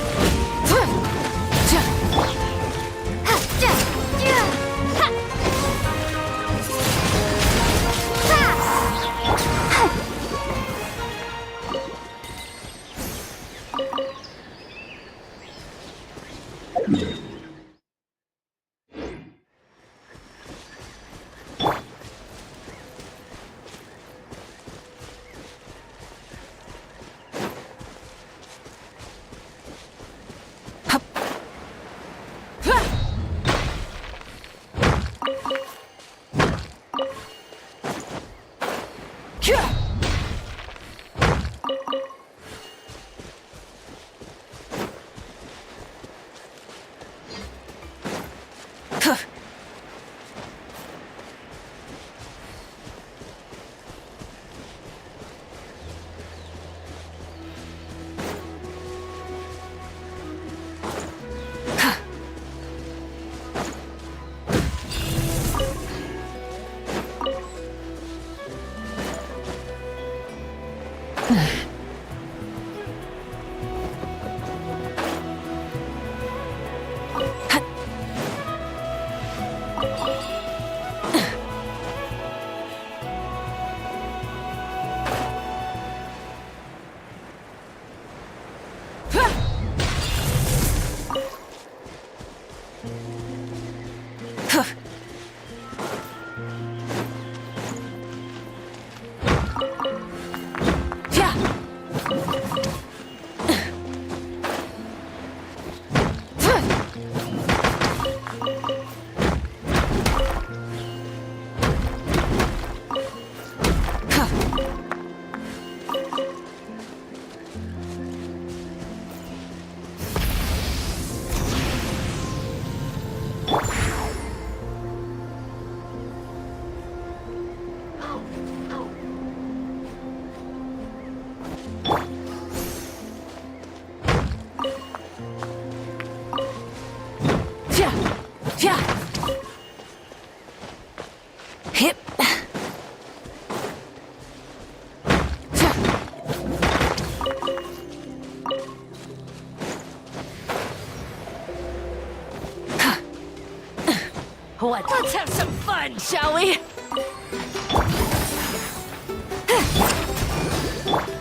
What? Let's have some fun, shall we?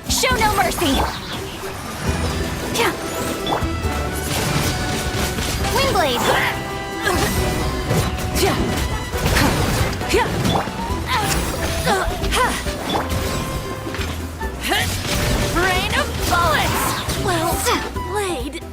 Show no mercy! Windblade! Rain of bullets! Well played.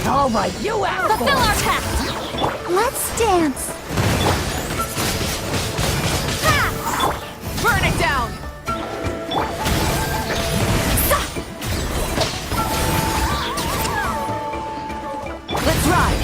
All right, you out! Fulfill our pact! Let's dance! Burn it down! Let's ride!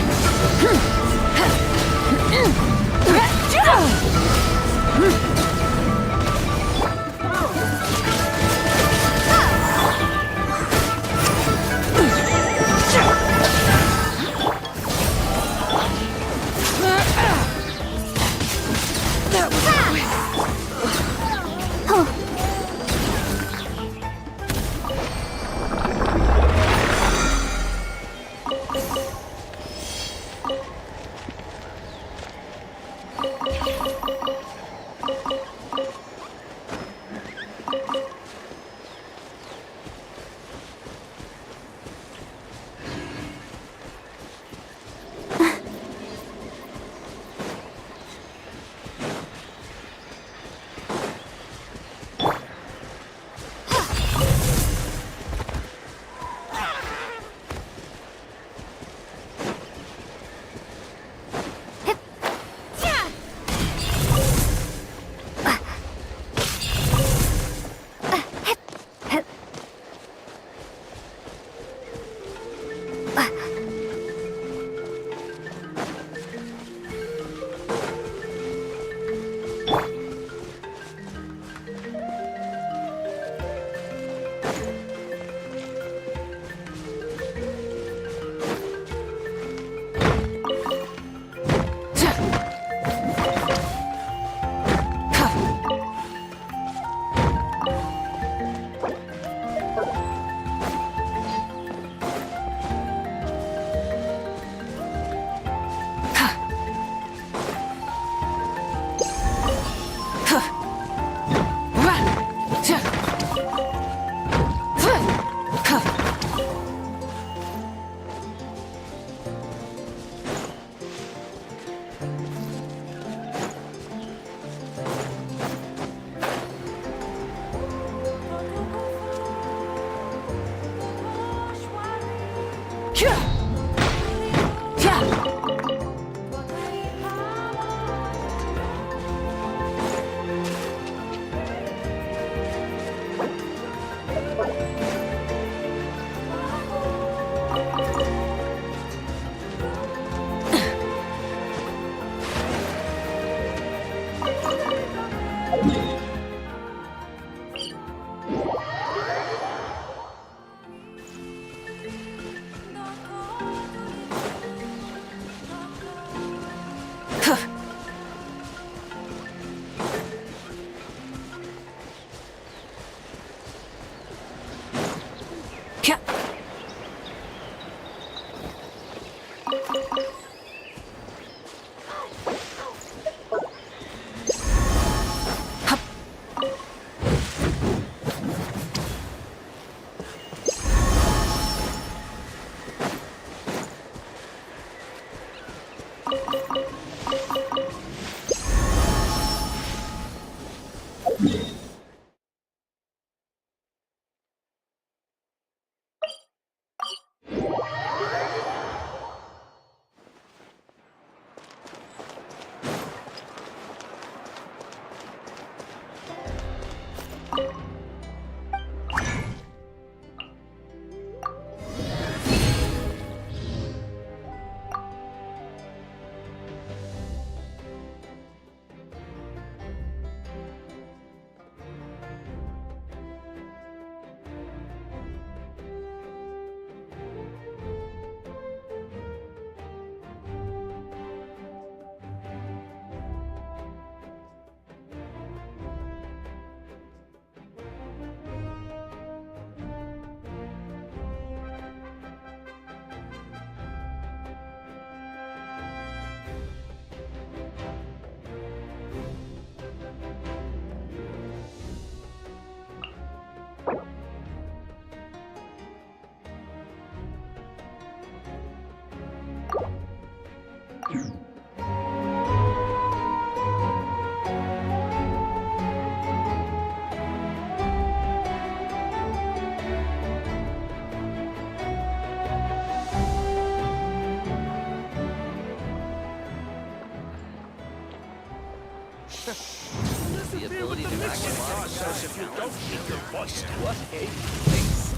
The ability to not get lost Process if you don't keep your voice down. What a place.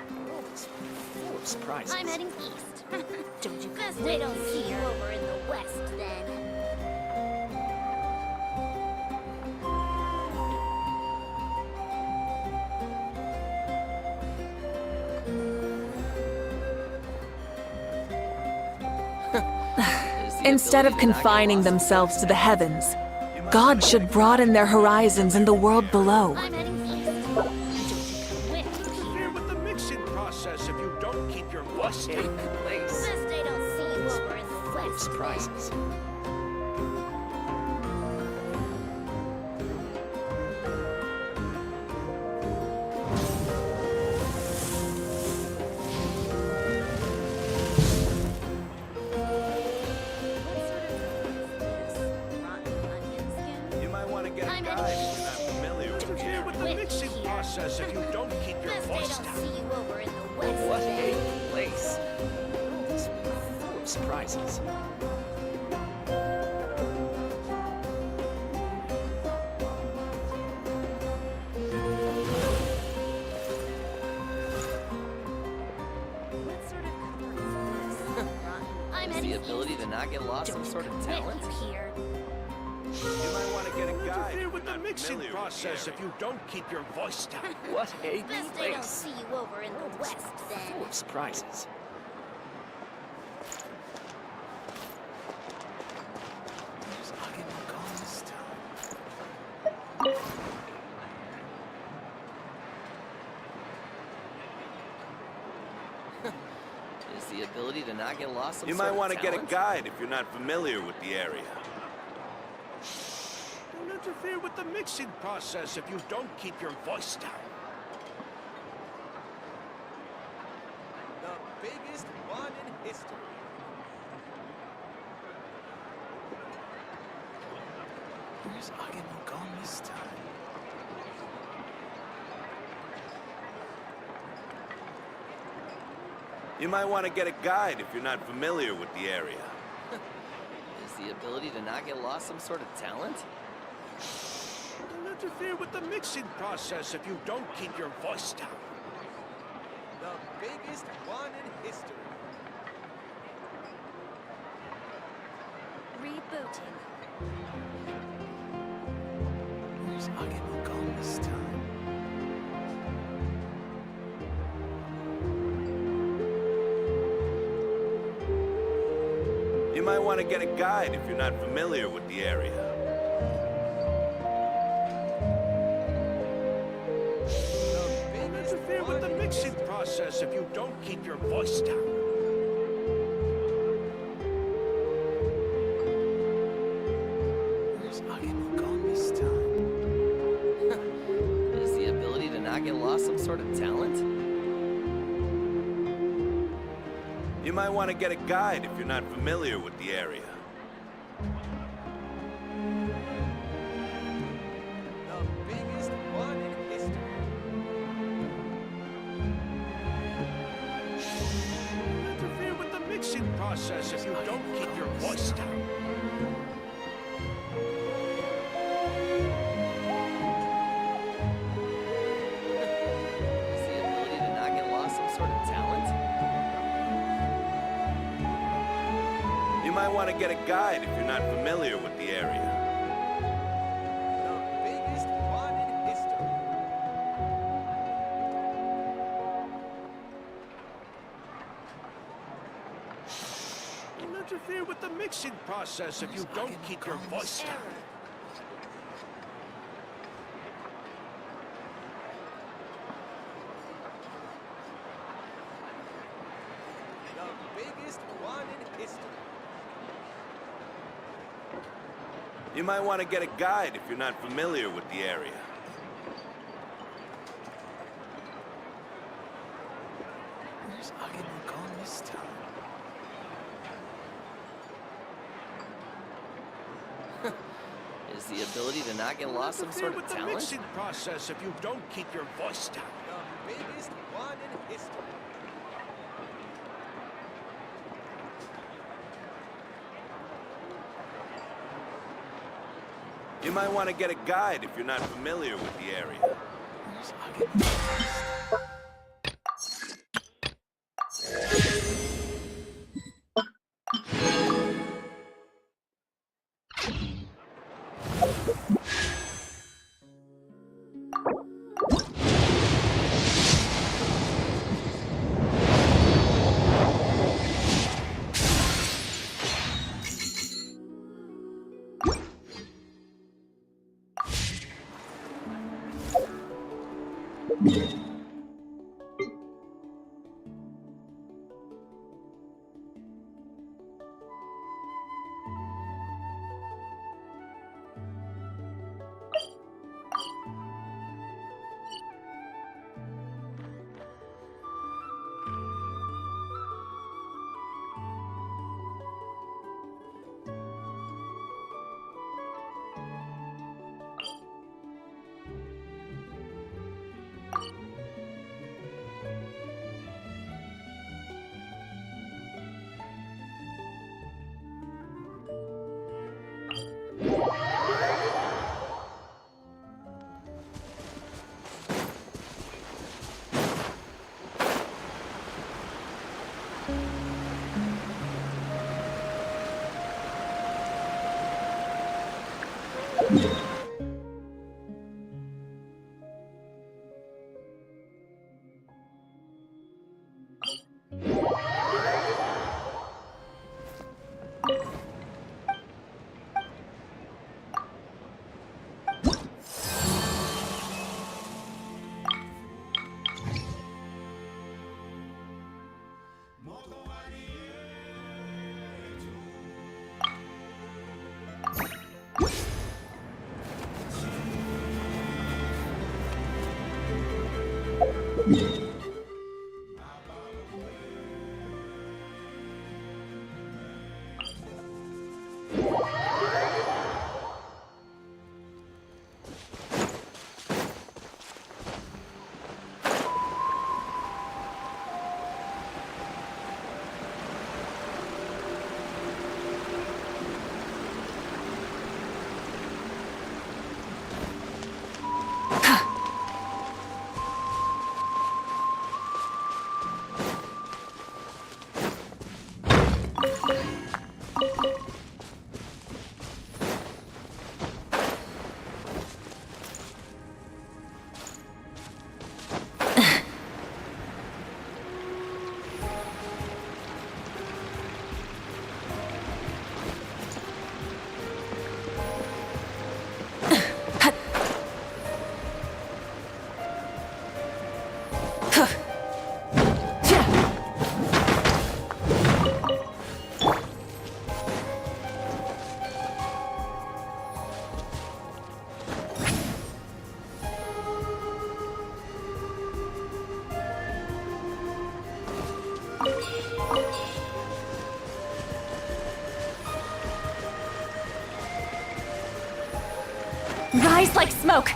The world is full of surprises. I'm heading east. Don't you guess they don't see you over in the west then. Instead of confining themselves to the heavens, God should broaden their horizons in the world below. I'm heading east. Don't you come with me. Interfere with the mixing process if you don't keep your voice A down. place. Guess they don't see you over in the Full of west surprises. You might want to get a I'm guide if you're not familiar with the Interfere with area. the mixing process if you don't keep your Guess they voice don't down. see you over in the west What then. a place. The world is full of surprises. I'm Is heading the ability east. to not get lost some Don't sort of quit talent? you here. You might want to get a guide Interfere if with you're the not mixing familiar with the process area. if you don't keep your voice down. What a Guess they don't place. see you over in the west Full then. of surprises. Is the ability to not get lost some You sort might of want to get a talent? guide if you're not familiar with the area. Don't interfere with the mixing process if you don't keep your voice down. The biggest one in history. Where's Agemo gone this time? You might want to get a guide if you're not familiar with the area. Is the ability to not get lost some sort of talent? Don't interfere with the mixing process if you don't keep your voice down. The biggest one in history. Rebooting. Where's Agemo gone this time? You might want to get a guide if you're not familiar with the area. Don't interfere with the mixing process if you don't keep your voice down. Where's Agemo gone this time? Is the ability to not get lost some sort of talent? You might want to get a guide if you're not familiar with the area. The biggest one in history. Don't interfere with the mixing process if you don't keep your voice down. Is the ability to not get lost some sort of talent? You might want to get a guide if you're not familiar with the area. The biggest one in history. Don't interfere with the mixing process if you don't keep your voice down. The biggest one in history. You might want to get a guide if you're not familiar with the area. Where's Agemo gone this time? the ability to not get lost some sort of with the talent? mixing process if you don't keep your voice down. The biggest one in history. You might want to get a guide if you're not familiar with the area. Rise like smoke!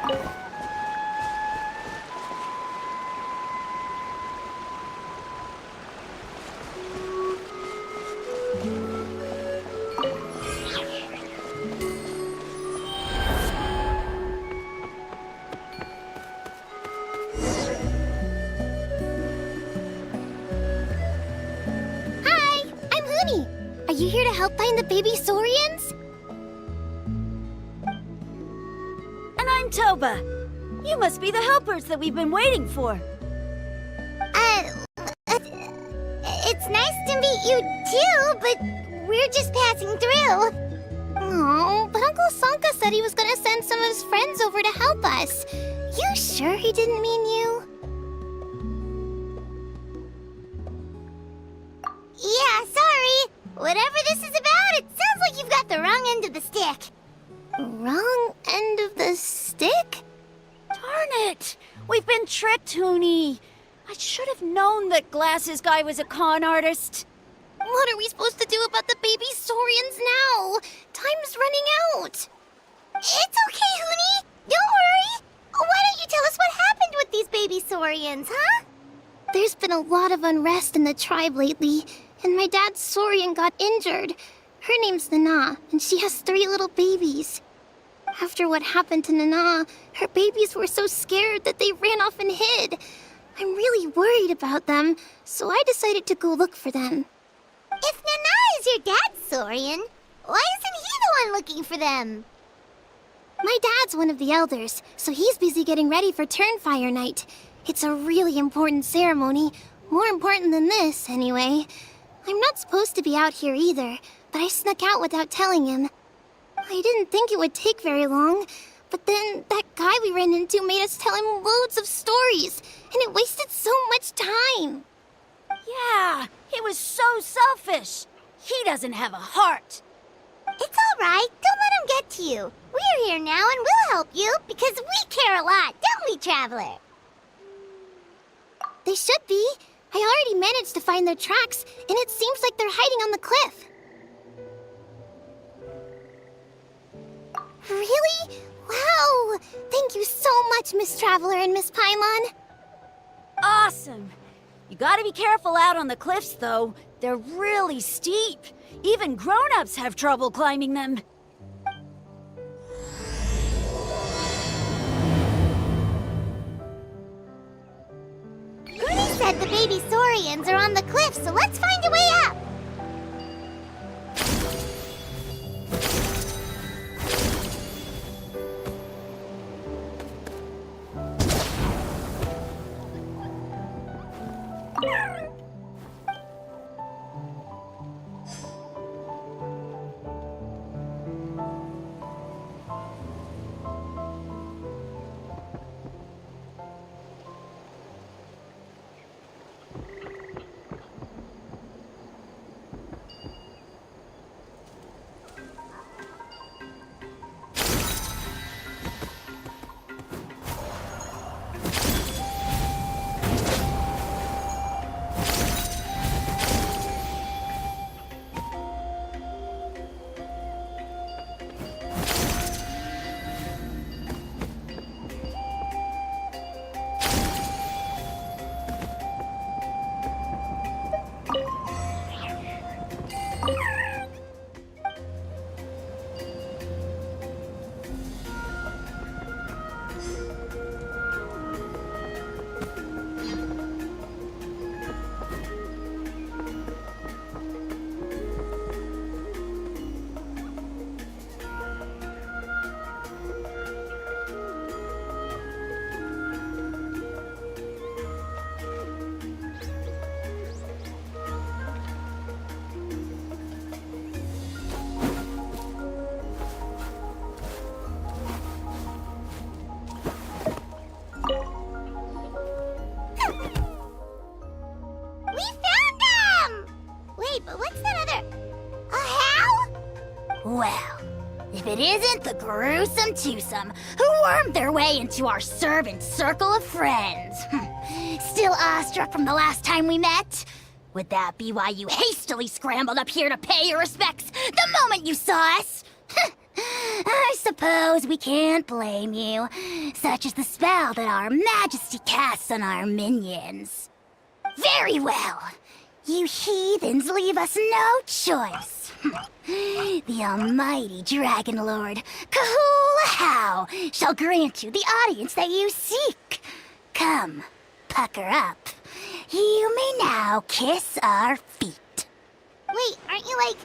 Hi, I'm Hooney. Are you here to help find the baby Saurians? And I'm Toba. You must be the helpers that we've been waiting for. It's nice to meet you too, but we're just passing through. Oh, but Uncle Sanka said he was gonna send some of his friends over to help us. You sure he didn't mean you? Yeah, sorry. Whatever this is about, it sounds like you've got the wrong end of the stick. Wrong end of the stick? Darn it! We've been tricked, Hooney. I should have known that Glasses Guy was a con artist. What are we supposed to do about the baby Saurians now? Time's running out. It's okay, Hooney. Don't worry. Why don't you tell us what happened with these baby Saurians, huh? There's been a lot of unrest in the tribe lately, and my dad's Saurian got injured. Her name's Nana, and she has 3 little babies. After what happened to Nana, her babies were so scared that they ran off and hid. I'm really worried about them, so I decided to go look for them. If Nana is your dad's Saurian, why isn't he the one looking for them? My dad's one of the elders, so he's busy getting ready for Turnfire Night. It's a really important ceremony, more important than this, anyway. I'm not supposed to be out here either, but I snuck out without telling him. I didn't think it would take very long, but then that guy we ran into made us tell him loads of stories, and it wasted so much time. Yeah, he was so selfish. He doesn't have a heart. It's all right. Don't let him get to you. We're here now and we'll help you because we care a lot, don't we, Traveler? They should be. I already managed to find their tracks, and it seems like they're hiding on the cliff. Really? Wow! Thank you so much, Miss Traveler and Miss Paimon. Awesome. You gotta be careful out on the cliffs, though. They're really steep. Even grown-ups have trouble climbing them. Goody said the baby Saurians are on the cliff, so let's find a way up. Well, if it isn't the gruesome twosome who wormed their way into our servant circle of friends. Still awestruck from the last time we met? Would that be why you hastily scrambled up here to pay your respects the moment you saw us? I suppose we can't blame you. Such is the spell that our majesty casts on our minions. Very well. You heathens leave us no choice. The almighty Dragon Lord, Kahula shall grant you the audience that you seek. Come, pucker up. You may now kiss our feet. Wait, aren't you like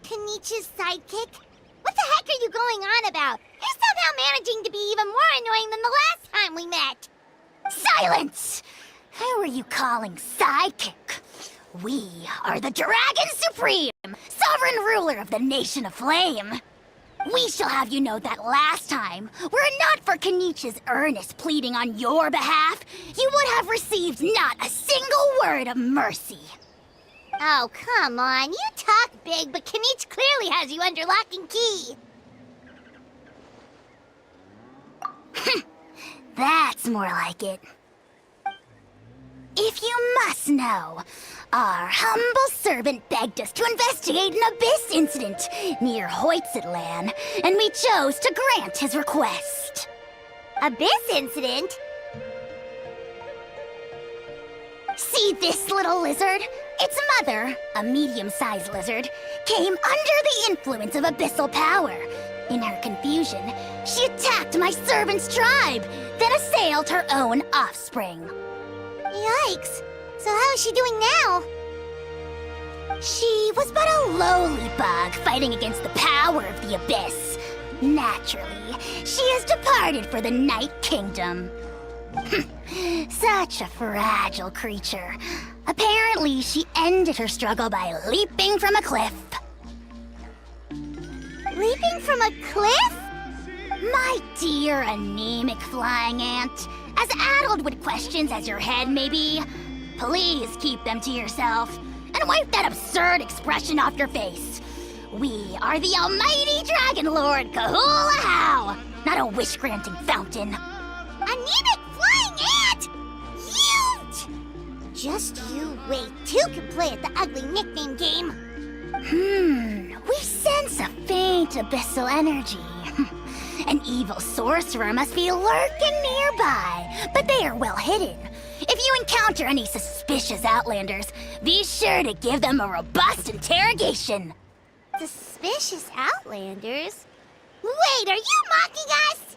Kenichi's sidekick? What the heck are you going on about? You're somehow managing to be even more annoying than the last time we met. Silence! Who are you calling sidekick? We are the Dragon Supreme, sovereign ruler of the Nation of Flame. We shall have you know that last time, were it not for Kenichi's earnest pleading on your behalf, you would have received not a single word of mercy. Oh, come on. You talk big, but Kenichi clearly has you under lock and key. That's more like it. If you must know, our humble servant begged us to investigate an abyss incident near Hoytsidlan, and we chose to grant his request. Abyss incident? See this little lizard? Its mother, a medium-sized lizard, came under the influence of abyssal power. In her confusion, she attacked my servant's tribe, then assailed her own offspring. Yikes. So how is she doing now? She was but a lowly bug fighting against the power of the abyss. Naturally, she has departed for the Night Kingdom. Such a fragile creature. Apparently, she ended her struggle by leaping from a cliff. Leaping from a cliff? My dear anemic flying ant, as addled with questions as your head may be, please keep them to yourself and wipe that absurd expression off your face. We are the almighty Dragon Lord Kahula, not a wish-granting fountain. Anemic flying ant! Huge! Just you wait till you can play at the ugly nickname game. We sense a faint abyssal energy. An evil sorcerer must be lurking nearby, but they are well hidden. If you encounter any suspicious outlanders, be sure to give them a robust interrogation. Suspicious outlanders? Wait, are you mocking us?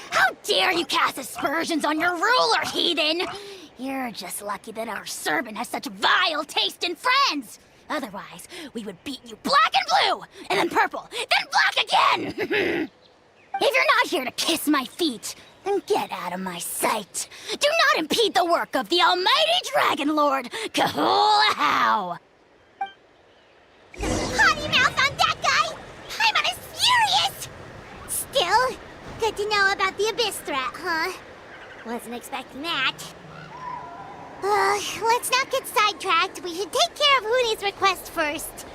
How dare you cast aspersions on your ruler, heathen! You're just lucky that our servant has such vile taste in friends. Otherwise, we would beat you black and blue, and then purple, then black again! If you're not here to kiss my feet, then get out of my sight. Do not impede the work of the almighty Dragon Lord, Kahula. Potty mouth on that guy! Paimon is furious! Still, good to know about the abyss threat, huh? Wasn't expecting that. Let's not get sidetracked. We should take care of Huni's request first.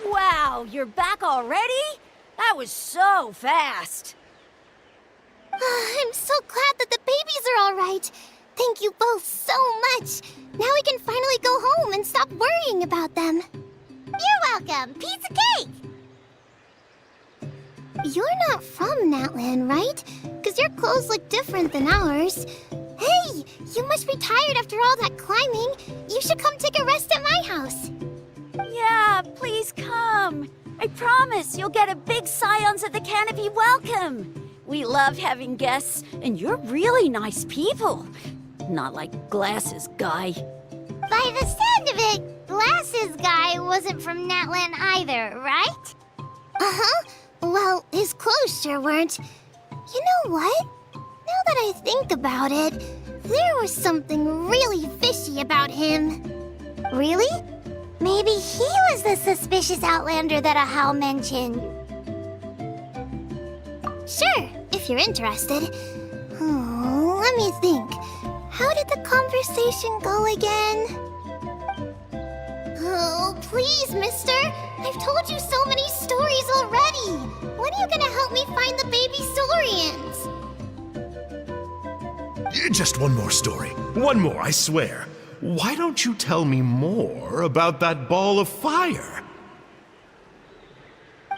Wow, you're back already? That was so fast. I'm so glad that the babies are all right. Thank you both so much. Now we can finally go home and stop worrying about them. You're welcome. Piece of cake. You're not from Natlan, right? Because your clothes look different than ours. Hey, you must be tired after all that climbing. You should come take a rest at my house. Yeah, please come. I promise you'll get a big Scions at the Canopy welcome. We love having guests, and you're really nice people. Not like Glasses Guy. By the sound of it, Glasses Guy wasn't from Natlan either, right? Uh-huh. Well, his clothes sure weren't. You know what? Now that I think about it, there was something really fishy about him. Really? Maybe he was the suspicious outlander that Ahau mentioned. Sure, if you're interested. Oh, let me think. How did the conversation go again? Oh, please, mister. I've told you so many stories already. When are you gonna help me find the baby Saurians? Just one more story. One more, I swear. Why don't you tell me more about that ball of fire?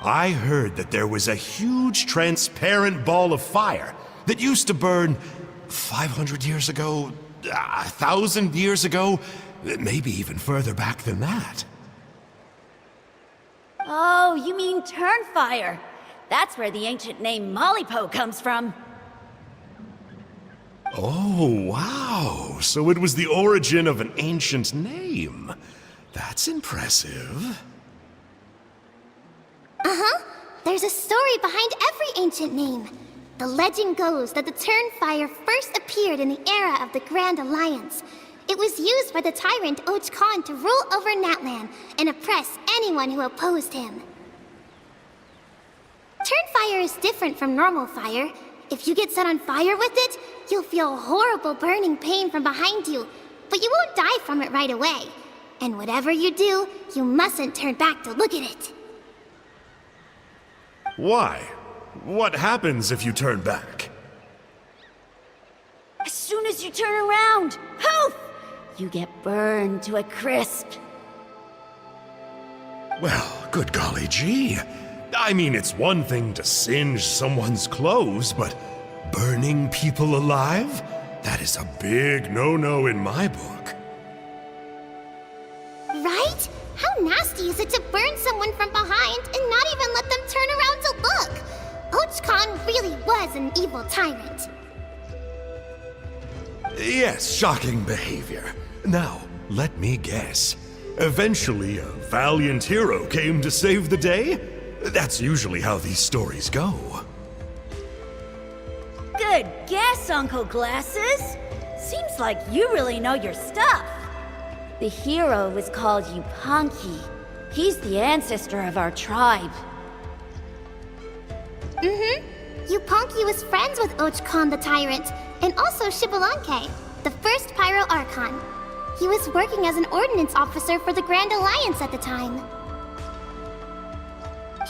I heard that there was a huge transparent ball of fire that used to burn 500 years ago, 1,000 years ago, maybe even further back than that. Oh, you mean Turnfire. That's where the ancient name Mollypo comes from. Oh, wow. So it was the origin of an ancient name. That's impressive. Uh-huh. There's a story behind every ancient name. The legend goes that the Turnfire first appeared in the era of the Grand Alliance. It was used by the tyrant Och Khan to rule over Natlan and oppress anyone who opposed him. Turnfire is different from normal fire. If you get set on fire with it, you'll feel horrible burning pain from behind you, but you won't die from it right away. And whatever you do, you mustn't turn back to look at it. Why? What happens if you turn back? As soon as you turn around, poof! You get burned to a crisp. Well, good golly gee. I mean, it's one thing to singe someone's clothes, but burning people alive? That is a big no-no in my book. Right? How nasty is it to burn someone from behind and not even let them turn around to look? Och Khan really was an evil tyrant. Yes, shocking behavior. Now, let me guess. Eventually, a valiant hero came to save the day? That's usually how these stories go. Good guess, Uncle Glasses. Seems like you really know your stuff. The hero was called Yupanqui. He's the ancestor of our tribe. Yupanqui was friends with Och Khan the Tyrant, and also Shibalanke, the first Pyro Archon. He was working as an ordnance officer for the Grand Alliance at the time.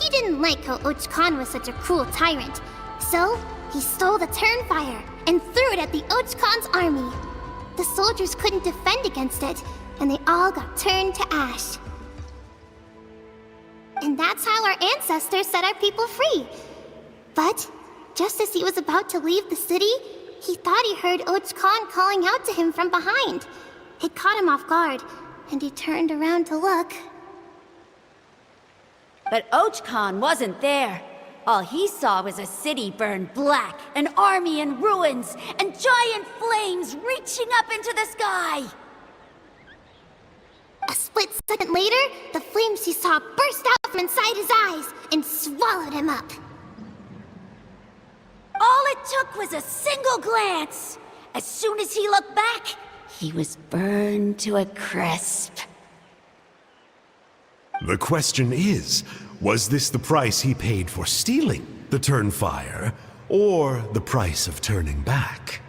He didn't like how Och Khan was such a cruel tyrant, so he stole the Turnfire and threw it at the Och Khan's army. The soldiers couldn't defend against it, and they all got turned to ash. And that's how our ancestors set our people free. But just as he was about to leave the city, he thought he heard Och Khan calling out to him from behind. It caught him off guard, and he turned around to look. But Och Khan wasn't there. All he saw was a city burned black, an army in ruins, and giant flames reaching up into the sky. A split second later, the flames he saw burst out from inside his eyes and swallowed him up. All it took was a single glance. As soon as he looked back, he was burned to a crisp. The question is, was this the price he paid for stealing the Turnfire, or the price of turning back?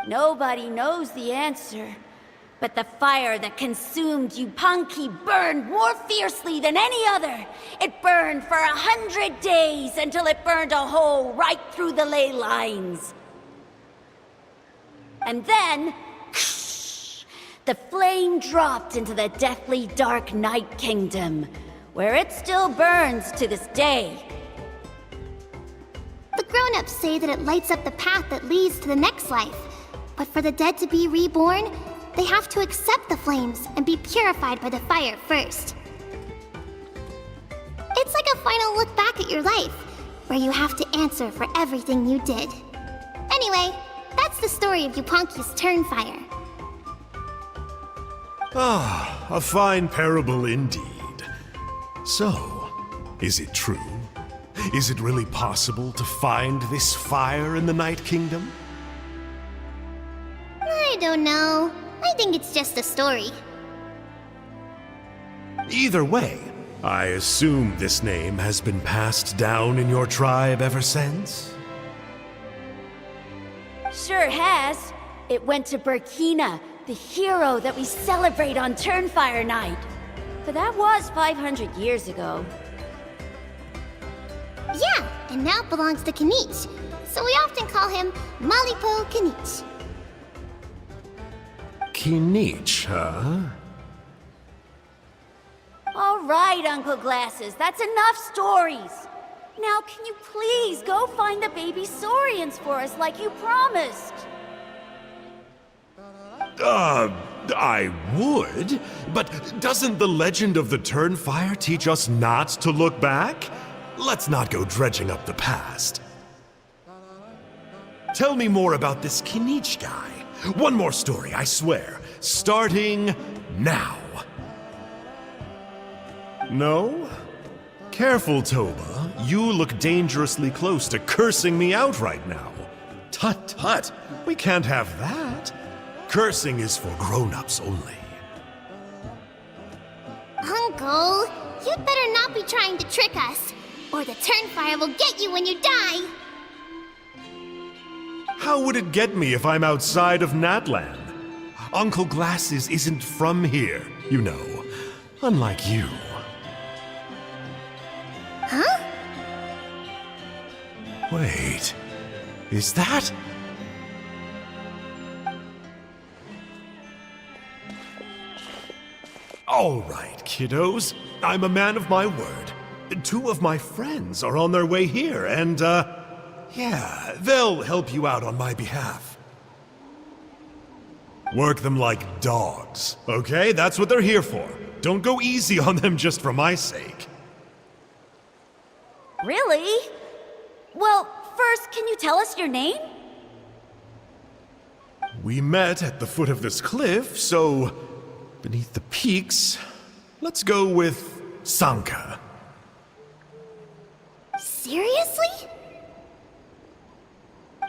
Nobody knows the answer. But the fire that consumed Yupanqui burned more fiercely than any other. It burned for 100 days until it burned a hole right through the ley lines. And then, the flame dropped into the deathly dark Night Kingdom, where it still burns to this day. The grown-ups say that it lights up the path that leads to the next life. But for the dead to be reborn, they have to accept the flames and be purified by the fire first. It's like a final look back at your life, where you have to answer for everything you did. Anyway, that's the story of Yupanqui's Turnfire. Ah, a fine parable indeed. So, is it true? Is it really possible to find this fire in the Night Kingdom? I don't know. I think it's just a story. Either way, I assume this name has been passed down in your tribe ever since? Sure has. It went to Burkina, the hero that we celebrate on Turnfire Night. But that was 500 years ago. Yeah, and now it belongs to Kanich. So we often call him Malipo Kanich. Kinich, huh? All right, Uncle Glasses, that's enough stories. Now, can you please go find the baby Saurians for us like you promised? I would, but doesn't the legend of the Turnfire teach us not to look back? Let's not go dredging up the past. Tell me more about this Kinich guy. One more story, I swear. Starting now. No? Careful, Toba. You look dangerously close to cursing me out right now. Tut tut, we can't have that. Cursing is for grown-ups only. Uncle, you'd better not be trying to trick us, or the Turnfire will get you when you die. How would it get me if I'm outside of Natlan? Uncle Glasses isn't from here, you know. Unlike you. Huh? Wait, is that? All right, kiddos. I'm a man of my word. 2 of my friends are on their way here, and, yeah, they'll help you out on my behalf. Work them like dogs, okay? That's what they're here for. Don't go easy on them just for my sake. Really? Well, first, can you tell us your name? We met at the foot of this cliff, so beneath the peaks, let's go with Sanka. Seriously?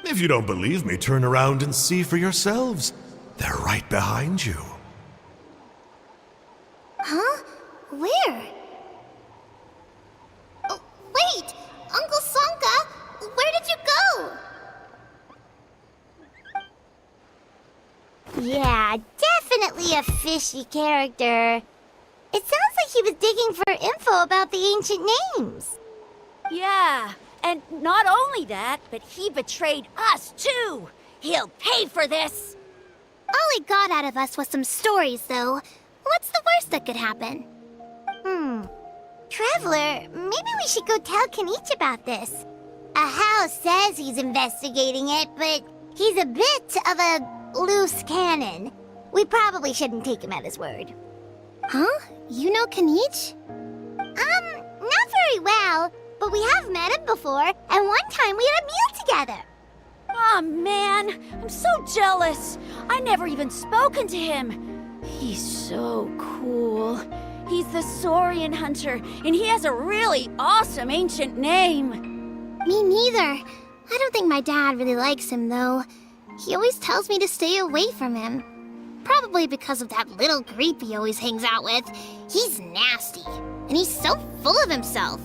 If you don't believe me, turn around and see for yourselves. They're right behind you. Huh? Where? Oh, wait! Uncle Sanka, where did you go? Yeah, definitely a fishy character. It sounds like he was digging for info about the ancient names. Yeah, and not only that, but he betrayed us too. He'll pay for this. All he got out of us was some stories, though. What's the worst that could happen? Traveler, maybe we should go tell Kanich about this. Ahau says he's investigating it, but he's a bit of a loose cannon. We probably shouldn't take him at his word. Huh? You know Kanich? Not very well, but we have met him before, and one time we had a meal together. Aw, man, I'm so jealous. I never even spoken to him. He's so cool. He's the Saurian hunter, and he has a really awesome ancient name. Me neither. I don't think my dad really likes him, though. He always tells me to stay away from him. Probably because of that little creep he always hangs out with. He's nasty, and he's so full of himself.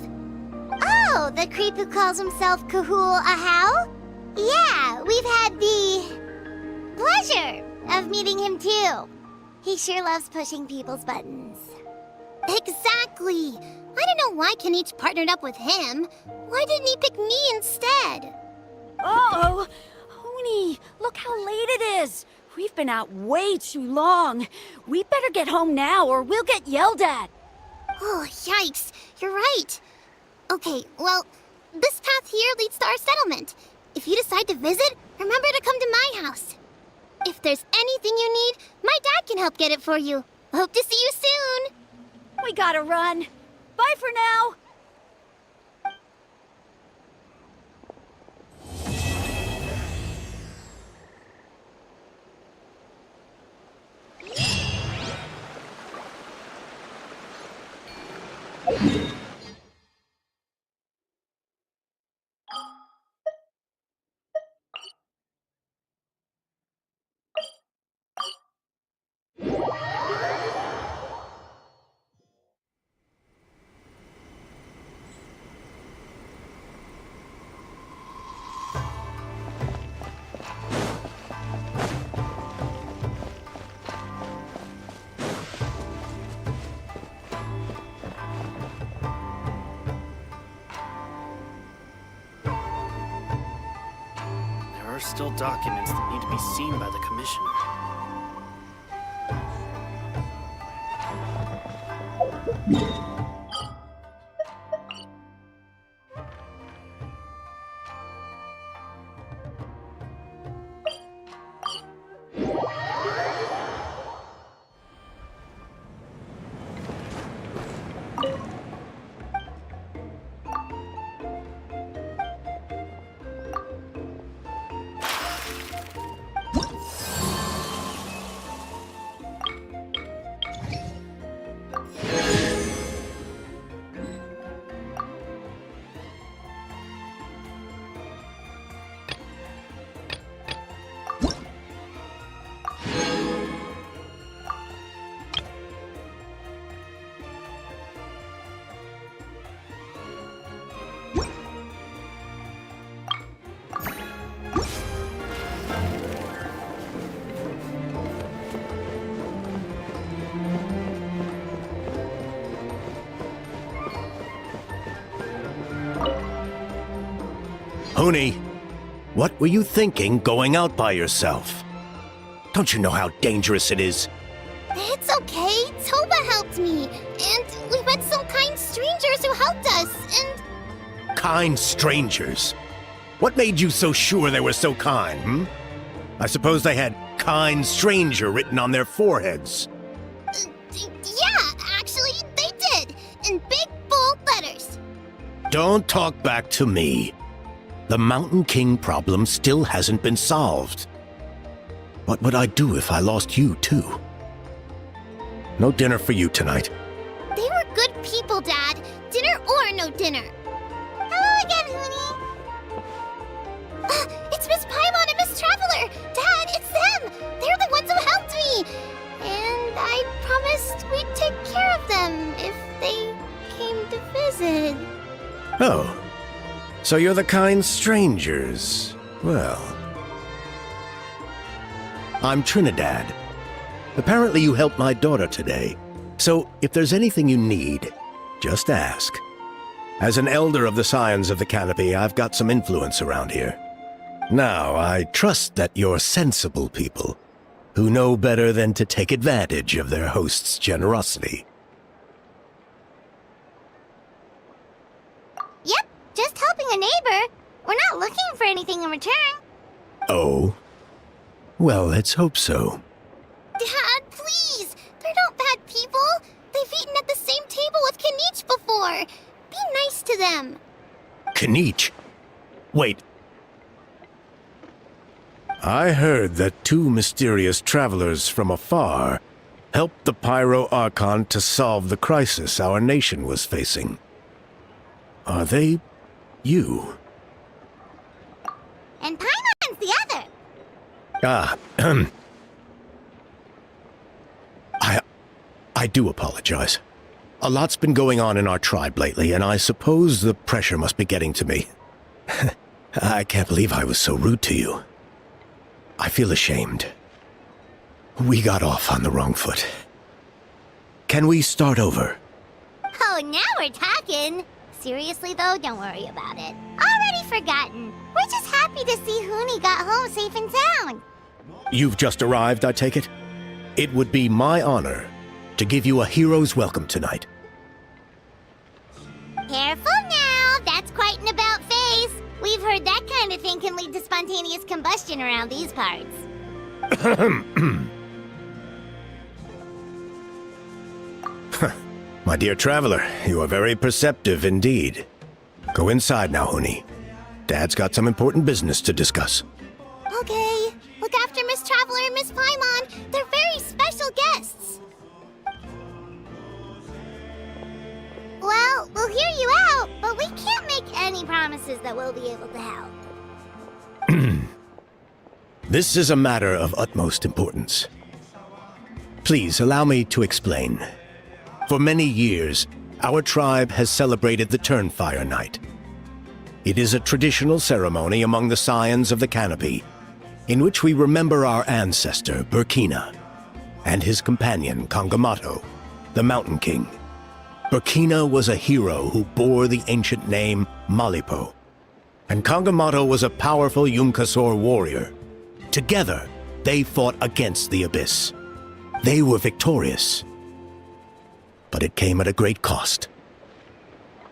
Oh, the creep who calls himself Kahul Ahau? Yeah, we've had the pleasure of meeting him too. He sure loves pushing people's buttons. Exactly. I don't know why Kanich partnered up with him. Why didn't he pick me instead? Uh-oh. Hoonie, look how late it is. We've been out way too long. We better get home now or we'll get yelled at. Oh, yikes. You're right. Okay, well, this path here leads to our settlement. If you decide to visit, remember to come to my house. If there's anything you need, my dad can help get it for you. Hope to see you soon. We gotta run. Bye for now. still documents that need to be seen by the Commissioner. Huni, what were you thinking going out by yourself? Don't you know how dangerous it is? It's okay. Toba helped me. And we met some kind strangers who helped us, and... Kind strangers? What made you so sure they were so kind, hmm? I suppose they had kind stranger written on their foreheads. Yeah, actually, they did. In big, bold letters. Don't talk back to me. The Mountain King problem still hasn't been solved. What would I do if I lost you, too? No dinner for you tonight. They were good people, Dad. Dinner or no dinner. Hello again, Huni. It's Miss Paimon and Miss Traveler. Dad, it's them. They're the ones who helped me. And I promised we'd take care of them if they came to visit. Oh. So you're the kind strangers. Well... I'm Trinidad. Apparently you helped my daughter today. So if there's anything you need, just ask. As an elder of the Scions of the Canopy, I've got some influence around here. Now, I trust that you're sensible people who know better than to take advantage of their host's generosity. Yep, just helping a neighbor. We're not looking for anything in return. Oh? Well, let's hope so. Dad, please! They're not bad people. They've eaten at the same table with Kanich before. Be nice to them. Kanich? Wait. I heard that two mysterious travelers from afar helped the Pyro Archon to solve the crisis our nation was facing. Are they you? And Paimon's the other. I do apologize. A lot's been going on in our tribe lately, and I suppose the pressure must be getting to me. I can't believe I was so rude to you. I feel ashamed. We got off on the wrong foot. Can we start over? Oh, now we're talking. Seriously, though, don't worry about it. Already forgotten. We're just happy to see Huni got home safe and sound. You've just arrived, I take it? It would be my honor to give you a hero's welcome tonight. Careful now. That's quite an about-face. We've heard that kind of thing can lead to spontaneous combustion around these parts. My dear traveler, you are very perceptive indeed. Go inside now, Huni. Dad's got some important business to discuss. Okay. Look after Miss Traveler and Miss Paimon. They're very special guests. Well, we'll hear you out, but we can't make any promises that we'll be able to help. This is a matter of utmost importance. Please allow me to explain. For many years, our tribe has celebrated the Turnfire Night. It is a traditional ceremony among the Scions of the Canopy, in which we remember our ancestor, Burkina, and his companion, Kangamato, the Mountain King. Burkina was a hero who bore the ancient name Malipo. and Kangamato was a powerful Yumkasor warrior. Together, they fought against the Abyss. They were victorious. But it came at a great cost.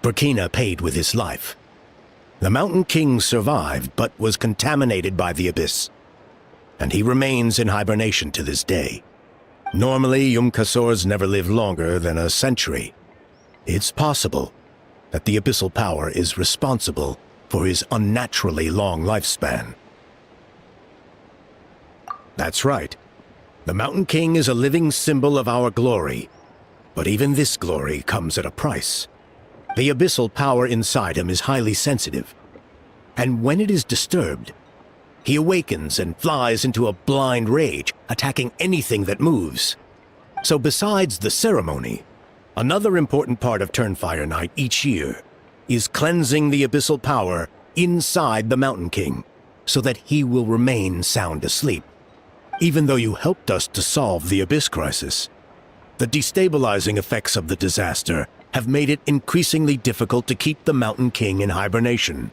Burkina paid with his life. The Mountain King survived, but was contaminated by the Abyss, and he remains in hibernation to this day. Normally, Yumkasors never live longer than a century. It's possible that the abyssal power is responsible for his unnaturally long lifespan. That's right. The Mountain King is a living symbol of our glory, but even this glory comes at a price. The abyssal power inside him is highly sensitive, and when it is disturbed, he awakens and flies into a blind rage, attacking anything that moves. So besides the ceremony, another important part of Turnfire Night each year is cleansing the abyssal power inside the Mountain King, so that he will remain sound asleep. Even though you helped us to solve the Abyss crisis, the destabilizing effects of the disaster have made it increasingly difficult to keep the Mountain King in hibernation.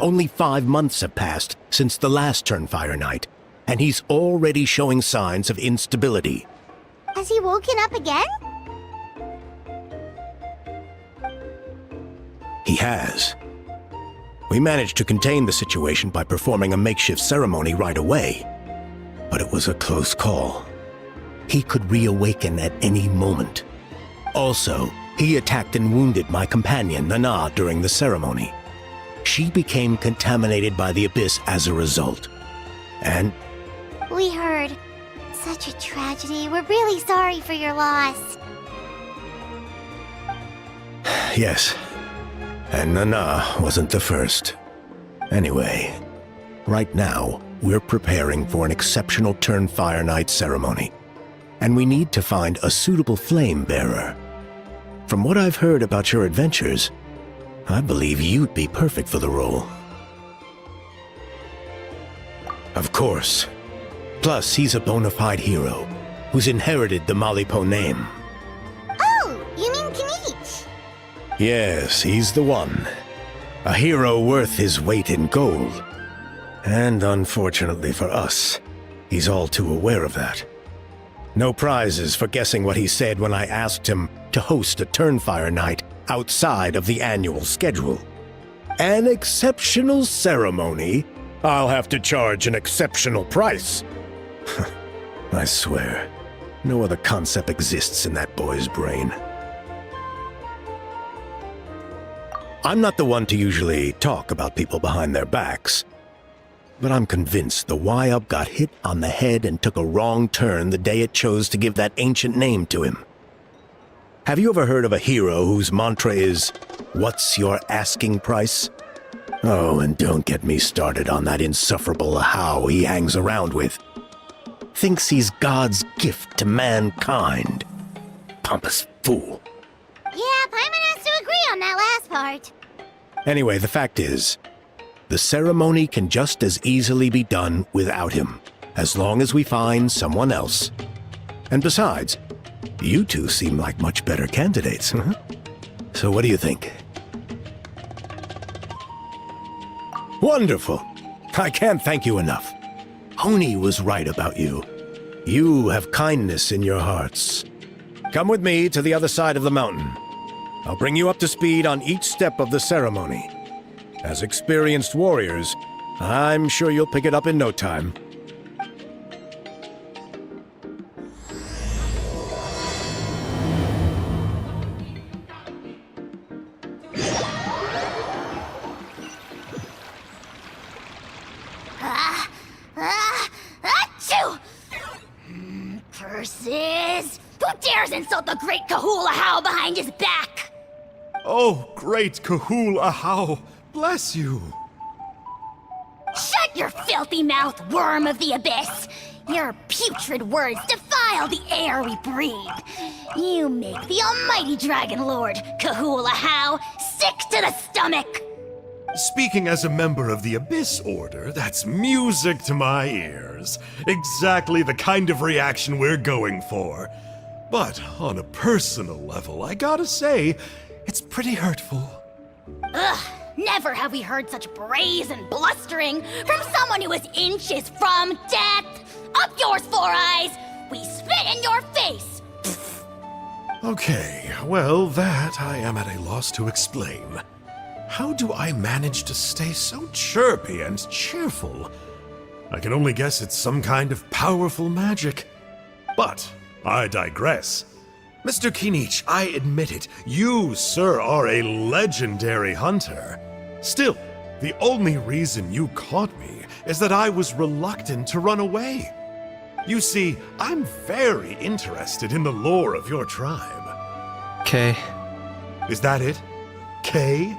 Only 5 months have passed since the last Turnfire Night, and he's already showing signs of instability. Has he woken up again? He has. We managed to contain the situation by performing a makeshift ceremony right away, but it was a close call. He could reawaken at any moment. Also, he attacked and wounded my companion, Nana, during the ceremony. She became contaminated by the Abyss as a result. And We heard. Such a tragedy. We're really sorry for your loss. yes, and Nana wasn't the first. Anyway, right now, we're preparing for an exceptional Turnfire Night ceremony, and we need to find a suitable flame bearer. From what I've heard about your adventures, I believe you'd be perfect for the role. Of course. Plus, he's a bona fide hero who's inherited the Malipo name. Oh, you mean Kanich? Yes, he's the one. A hero worth his weight in gold. And unfortunately for us, he's all too aware of that. No prizes for guessing what he said when I asked him to host a Turnfire Night outside of the annual schedule. An exceptional ceremony? I'll have to charge an exceptional price. I swear, no other concept exists in that boy's brain. I'm not the one to usually talk about people behind their backs, but I'm convinced the Y-Up got hit on the head and took a wrong turn the day it chose to give that ancient name to him. Have you ever heard of a hero whose mantra is, "What's your asking price?" Oh, and don't get me started on that insufferable How he hangs around with. Thinks he's God's gift to mankind. Pompous fool. Yeah, Paimon has to agree on that last part. Anyway, the fact is, the ceremony can just as easily be done without him, as long as we find someone else. And besides, you two seem like much better candidates, huh? So what do you think? Wonderful! I can't thank you enough. Oni was right about you. You have kindness in your hearts. Come with me to the other side of the mountain. I'll bring you up to speed on each step of the ceremony. As experienced warriors, I'm sure you'll pick it up in no time. Achoo! Curses! Who dares insult the great Kahula How behind his back? Oh, great Kahul Ahau, bless you. Shut your filthy mouth, worm of the abyss! Your putrid words defile the air we breathe. You make the almighty Dragon Lord, Kahula How, sick to the stomach! Speaking as a member of the Abyss Order, that's music to my ears. Exactly the kind of reaction we're going for. But on a personal level, I gotta say, it's pretty hurtful. Ugh, Never have we heard such brazen blustering from someone who is inches from death! Up yours, Four Eyes! We spit in your face! Okay, well, that I am at a loss to explain. How do I manage to stay so chirpy and cheerful? I can only guess it's some kind of powerful magic. But I digress. Mr. Kinich, I admit it, you, sir, are a legendary hunter. Still, the only reason you caught me is that I was reluctant to run away. You see, I'm very interested in the lore of your tribe. Kay. Is that it? Kay?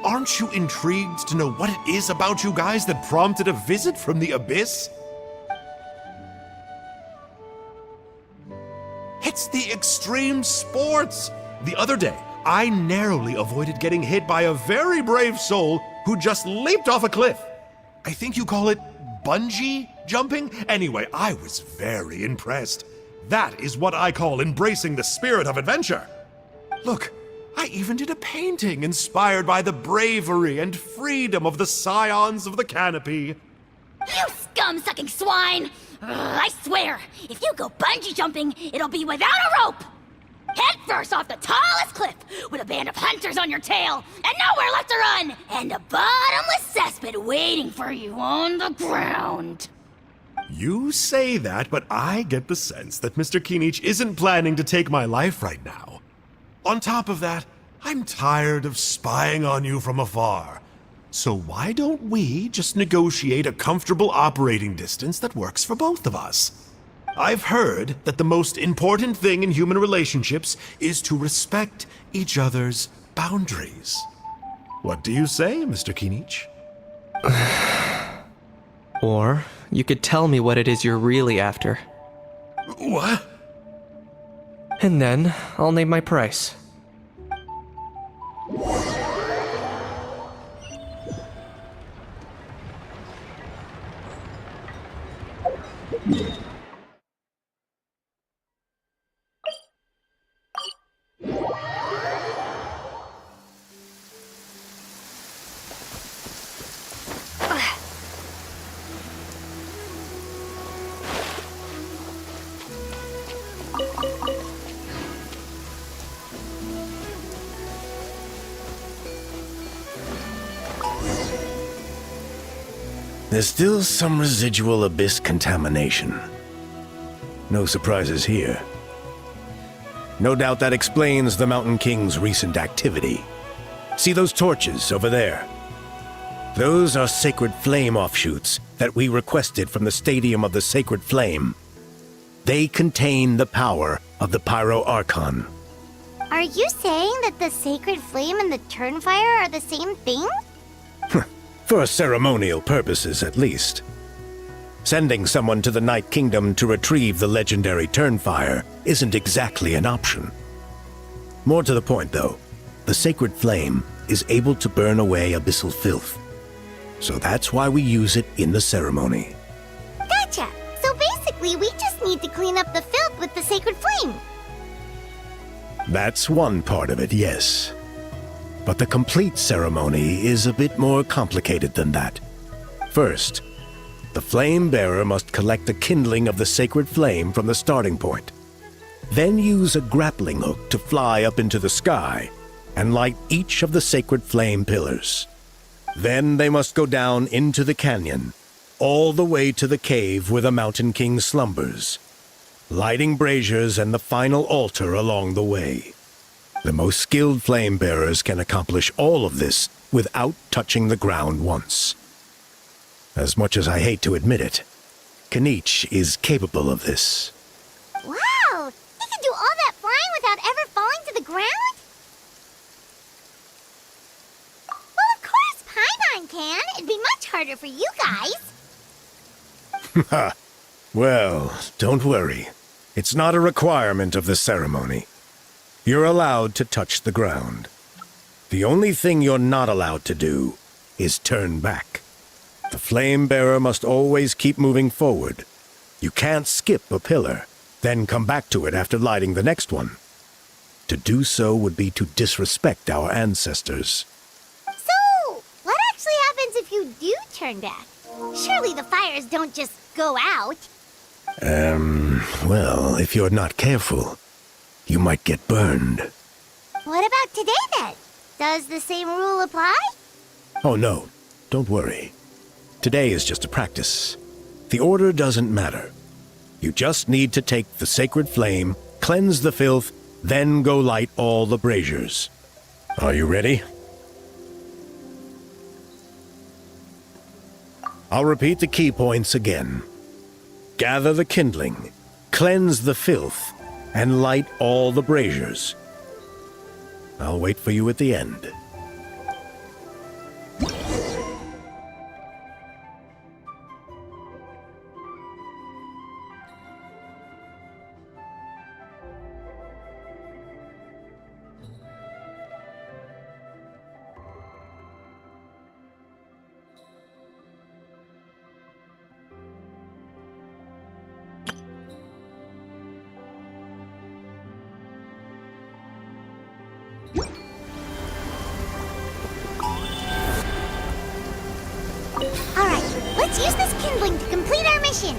Aren't you intrigued to know what it is about you guys that prompted a visit from the Abyss? It's the extreme sports! The other day, I narrowly avoided getting hit by a very brave soul who just leaped off a cliff. I think you call it bungee jumping? Anyway, I was very impressed. That is what I call embracing the spirit of adventure. Look, I even did a painting inspired by the bravery and freedom of the Scions of the Canopy. You scum-sucking swine! Ugh, I swear, if you go bungee jumping, it'll be without a rope! Head first off the tallest cliff, with a band of hunters on your tail, and nowhere left to run, and a bottomless cesspit waiting for you on the ground. You say that, but I get the sense that Mr. Kinich isn't planning to take my life right now. On top of that, I'm tired of spying on you from afar. So why don't we just negotiate a comfortable operating distance that works for both of us? I've heard that the most important thing in human relationships is to respect each other's boundaries. What do you say, Mr. Kinich? Or you could tell me what it is you're really after. What? And then I'll name my price. There's still some residual abyss contamination. No surprises here. No doubt that explains the Mountain King's recent activity. See those torches over there? Those are sacred flame offshoots that we requested from the Stadium of the Sacred Flame. They contain the power of the Pyro Archon. Are you saying that the sacred flame and the turnfire are the same thing? For ceremonial purposes, at least. Sending someone to the Night Kingdom to retrieve the legendary Turnfire isn't exactly an option. More to the point, though, the Sacred Flame is able to burn away abyssal filth. So that's why we use it in the ceremony. Gotcha! So basically, we just need to clean up the filth with the sacred flame. That's one part of it, yes. But the complete ceremony is a bit more complicated than that. First, the flame bearer must collect the kindling of the sacred flame from the starting point. Then use a grappling hook to fly up into the sky and light each of the sacred flame pillars. Then they must go down into the canyon, all the way to the cave where the Mountain King slumbers, lighting braziers and the final altar along the way. The most skilled flame bearers can accomplish all of this without touching the ground once. As much as I hate to admit it, Kinich is capable of this. Wow! He can do all that flying without ever falling to the ground? Well, of course Paimon can. It'd be much harder for you guys. Ha! Well, don't worry. It's not a requirement of the ceremony. You're allowed to touch the ground. The only thing you're not allowed to do is turn back. The flame bearer must always keep moving forward. You can't skip a pillar, then come back to it after lighting the next one. To do so would be to disrespect our ancestors. So, do turn back? Surely the fires don't just go out. Well, if you're not careful, you might get burned. What about today then? Does the same rule apply? Oh no, don't worry. Today is just a practice. The order doesn't matter. You just need to take the sacred flame, cleanse the filth, then go light all the braziers. Are you ready? I'll repeat the key points again. Gather the kindling, cleanse the filth, and light all the braziers. I'll wait for you at the end. Alright, let's use this kindling to complete our mission.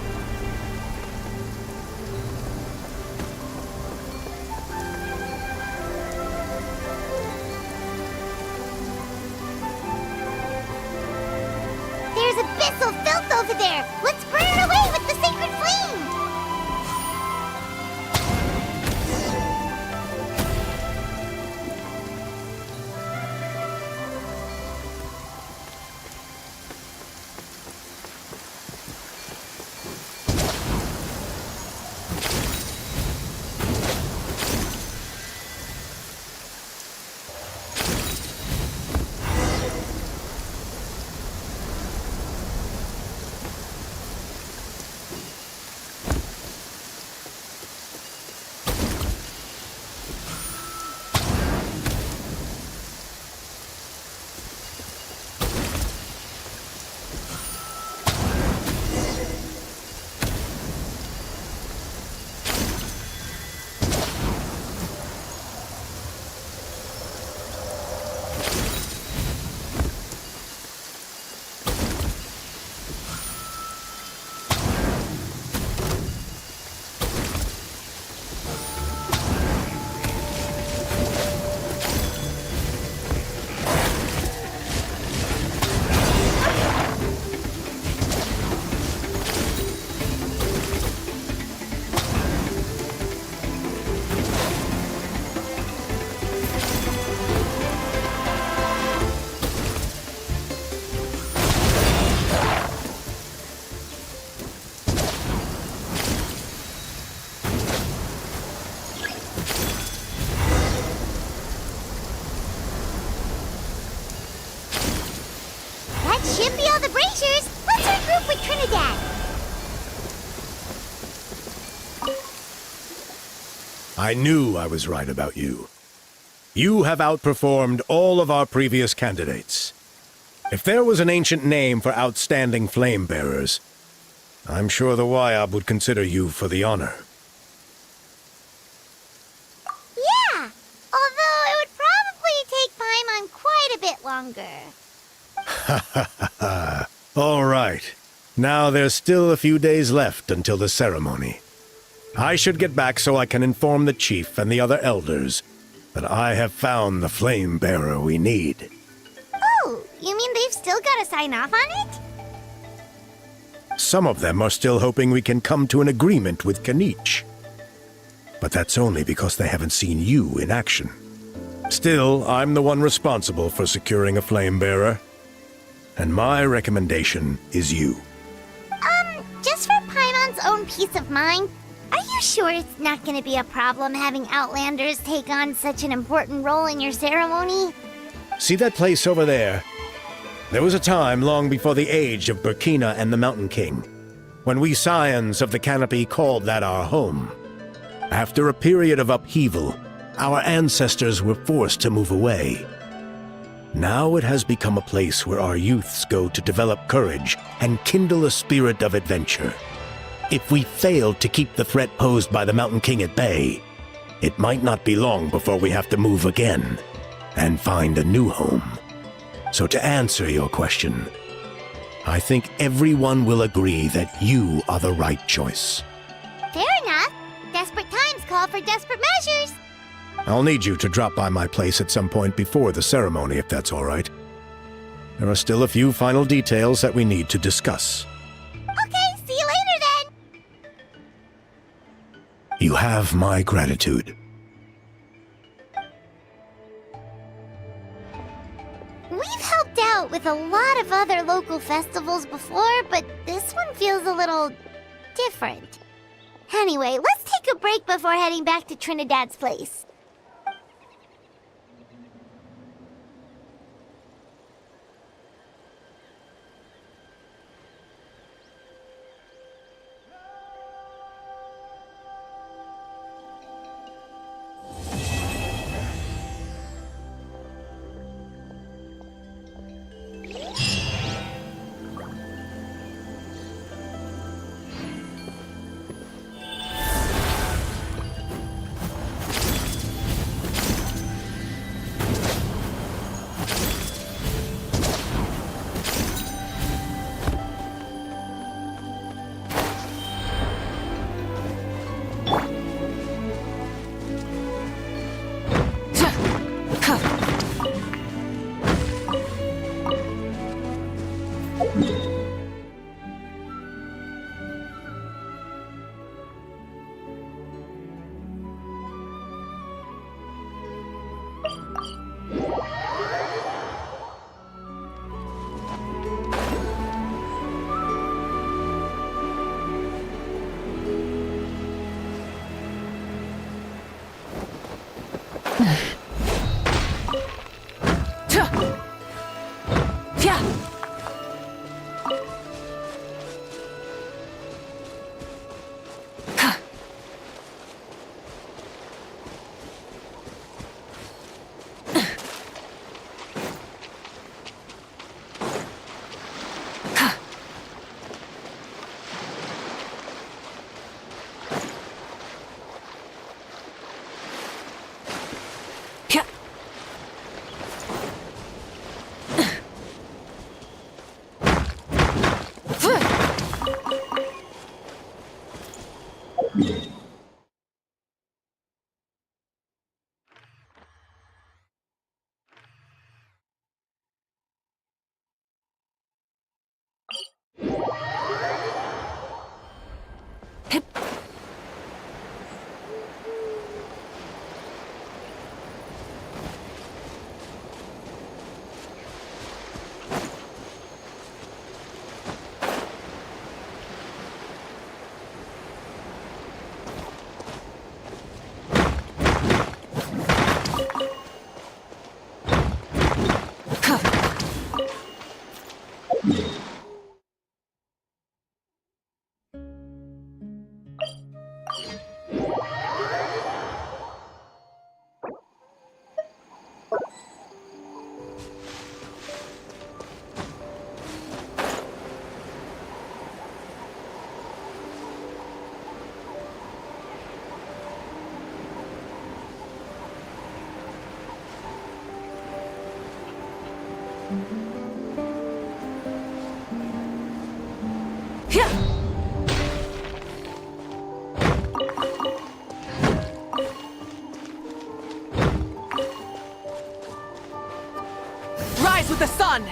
There's abyssal filth over there. Let's burn it away with the sacred flame. Should be all the braziers. Let's regroup with Trinidad. I knew I was right about you. You have outperformed all of our previous candidates. If there was an ancient name for outstanding flame bearers, I'm sure the Wyab would consider you for the honor. Yeah, although it would probably take Paimon quite a bit longer. All right. Now there's still a few days left until the ceremony. I should get back so I can inform the chief and the other elders that I have found the flame bearer we need. Oh, you mean they've still got to sign off on it? Some of them are still hoping we can come to an agreement with Canich. But that's only because they haven't seen you in action. Still, I'm the one responsible for securing a flame bearer. And my recommendation is you. Just for Paimon's own peace of mind, are you sure it's not going to be a problem having Outlanders take on such an important role in your ceremony? See that place over there? There was a time long before the age of Burkina and the Mountain King, when we Scions of the Canopy called that our home. After a period of upheaval, our ancestors were forced to move away. Now it has become a place where our youths go to develop courage and kindle a spirit of adventure. If we fail to keep the threat posed by the Mountain King at bay, it might not be long before we have to move again and find a new home. So to answer your question, I think everyone will agree that you are the right choice. Fair enough. Desperate times call for desperate measures. I'll need you to drop by my place at some point before the ceremony, if that's all right. There are still a few final details that we need to discuss. Okay, see you later then. You have my gratitude. We've helped out with a lot of other local festivals before, but this one feels a little different. Anyway, let's take a break before heading back to Trinidad's place. Rise with the sun!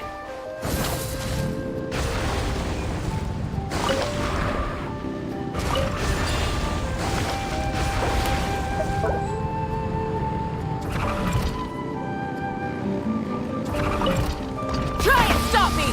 Try and stop me!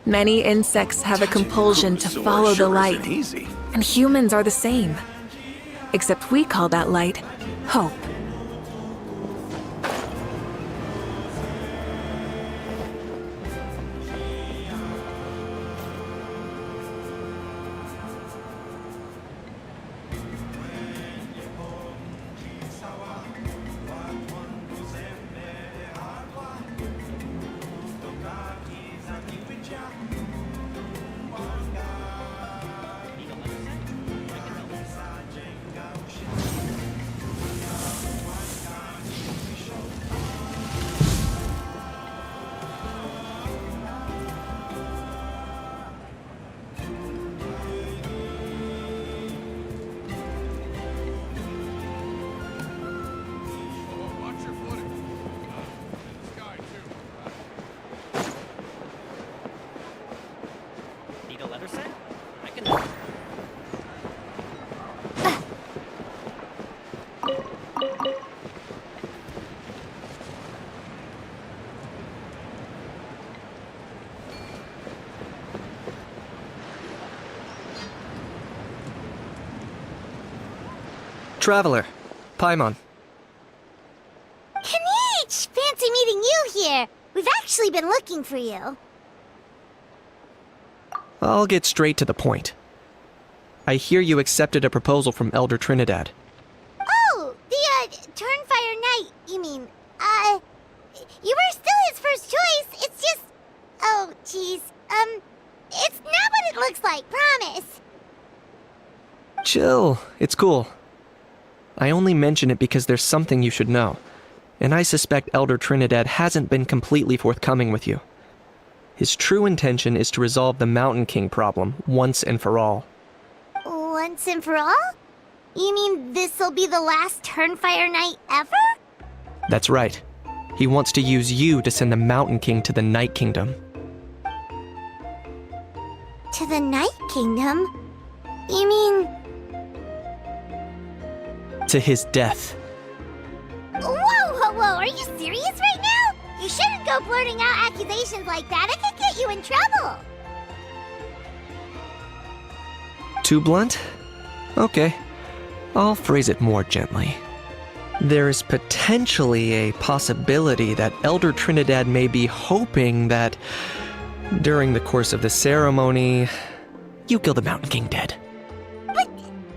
Many insects have a compulsion to follow the light, and humans are the same. Except we call that light hope. Need a letter set? I can... Traveler, Paimon. Kanich! Fancy meeting you here. We've actually been looking for you. I'll get straight to the point. I hear you accepted a proposal from Elder Trinidad. Oh, the, Turnfire Knight, you mean. You were still his first choice. It's just... Oh, jeez. It's not what it looks like, promise. Chill, it's cool. I only mention it because there's something you should know, and I suspect Elder Trinidad hasn't been completely forthcoming with you. His true intention is to resolve the Mountain King problem once and for all. Once and for all? You mean this'll be the last Turnfire Knight ever? That's right. He wants to use you to send the Mountain King to the Night Kingdom. To the Night Kingdom? You mean... To his death. Whoa! Are you serious right now? You shouldn't go blurting out accusations like that. It could get you in trouble. Too blunt? Okay. I'll phrase it more gently. There is potentially a possibility that Elder Trinidad may be hoping that during the course of the ceremony, you kill the Mountain King dead. But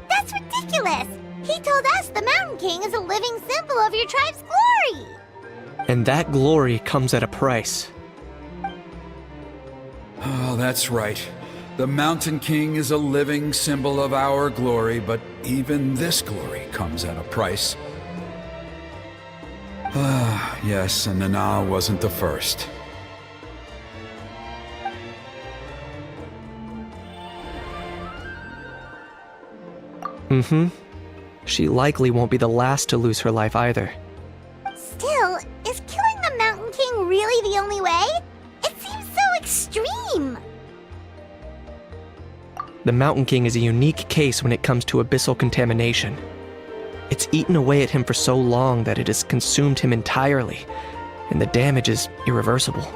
that's ridiculous. He told us the Mountain King is a living symbol of your tribe's glory. And that glory comes at a price. Oh, that's right. The Mountain King is a living symbol of our glory, but even this glory comes at a price. Ah, yes, and Nana wasn't the first. Mm-hmm. She likely won't be the last to lose her life either. Still, is killing the Mountain King really the only way? It seems so extreme. The Mountain King is a unique case when it comes to abyssal contamination. It's eaten away at him for so long that it has consumed him entirely, and the damage is irreversible.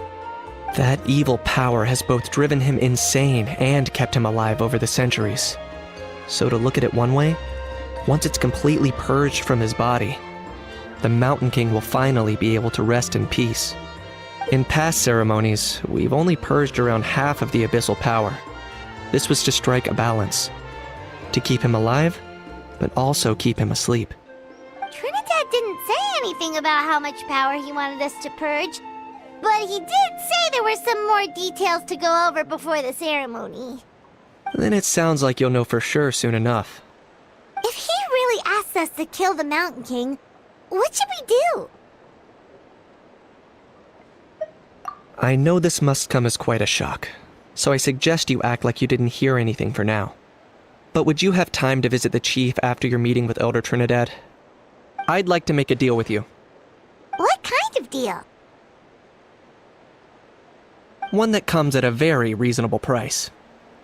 That evil power has both driven him insane and kept him alive over the centuries. So to look at it one way, once it's completely purged from his body, the Mountain King will finally be able to rest in peace. In past ceremonies, we've only purged around half of the abyssal power. This was to strike a balance, to keep him alive, but also keep him asleep. Trinidad didn't say anything about how much power he wanted us to purge, but he did say there were some more details to go over before the ceremony. Then it sounds like you'll know for sure soon enough. If he really asks us to kill the Mountain King, what should we do? I know this must come as quite a shock, so I suggest you act like you didn't hear anything for now. But would you have time to visit the chief after your meeting with Elder Trinidad? I'd like to make a deal with you. What kind of deal? One that comes at a very reasonable price.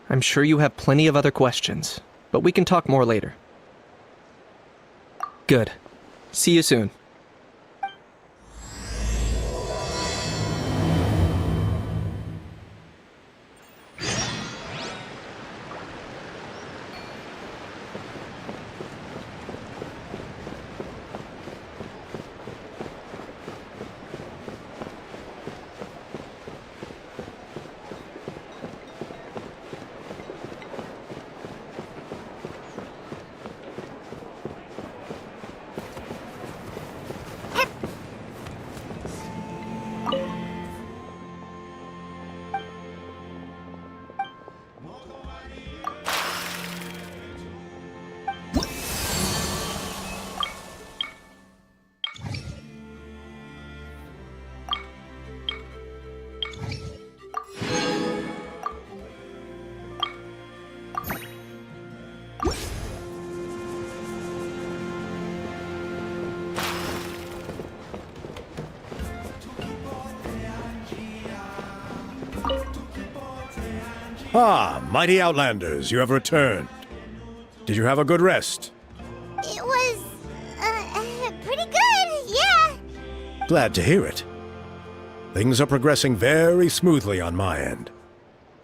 I'm sure you have plenty of other questions, but we can talk more later. Good. See you soon. Ah, mighty Outlanders, you have returned. Did you have a good rest? It was, pretty good, yeah. Glad to hear it. Things are progressing very smoothly on my end.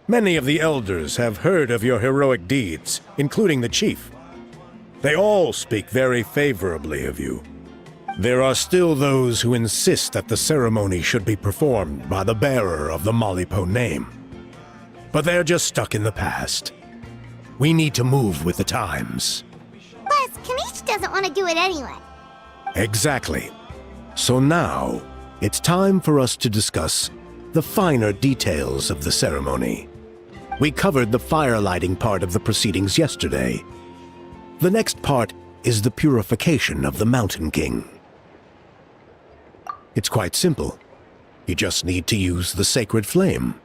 Many of the elders have heard of your heroic deeds, including the chief. They all speak very favorably of you. There are still those who insist that the ceremony should be performed by the bearer of the Malipo name. But they're just stuck in the past. We need to move with the times. Plus, Kanish doesn't want to do it anyway. Exactly. So now, it's time for us to discuss the finer details of the ceremony. We covered the fire lighting part of the proceedings yesterday. The next part is the purification of the Mountain King. It's quite simple. You just need to use the sacred flame.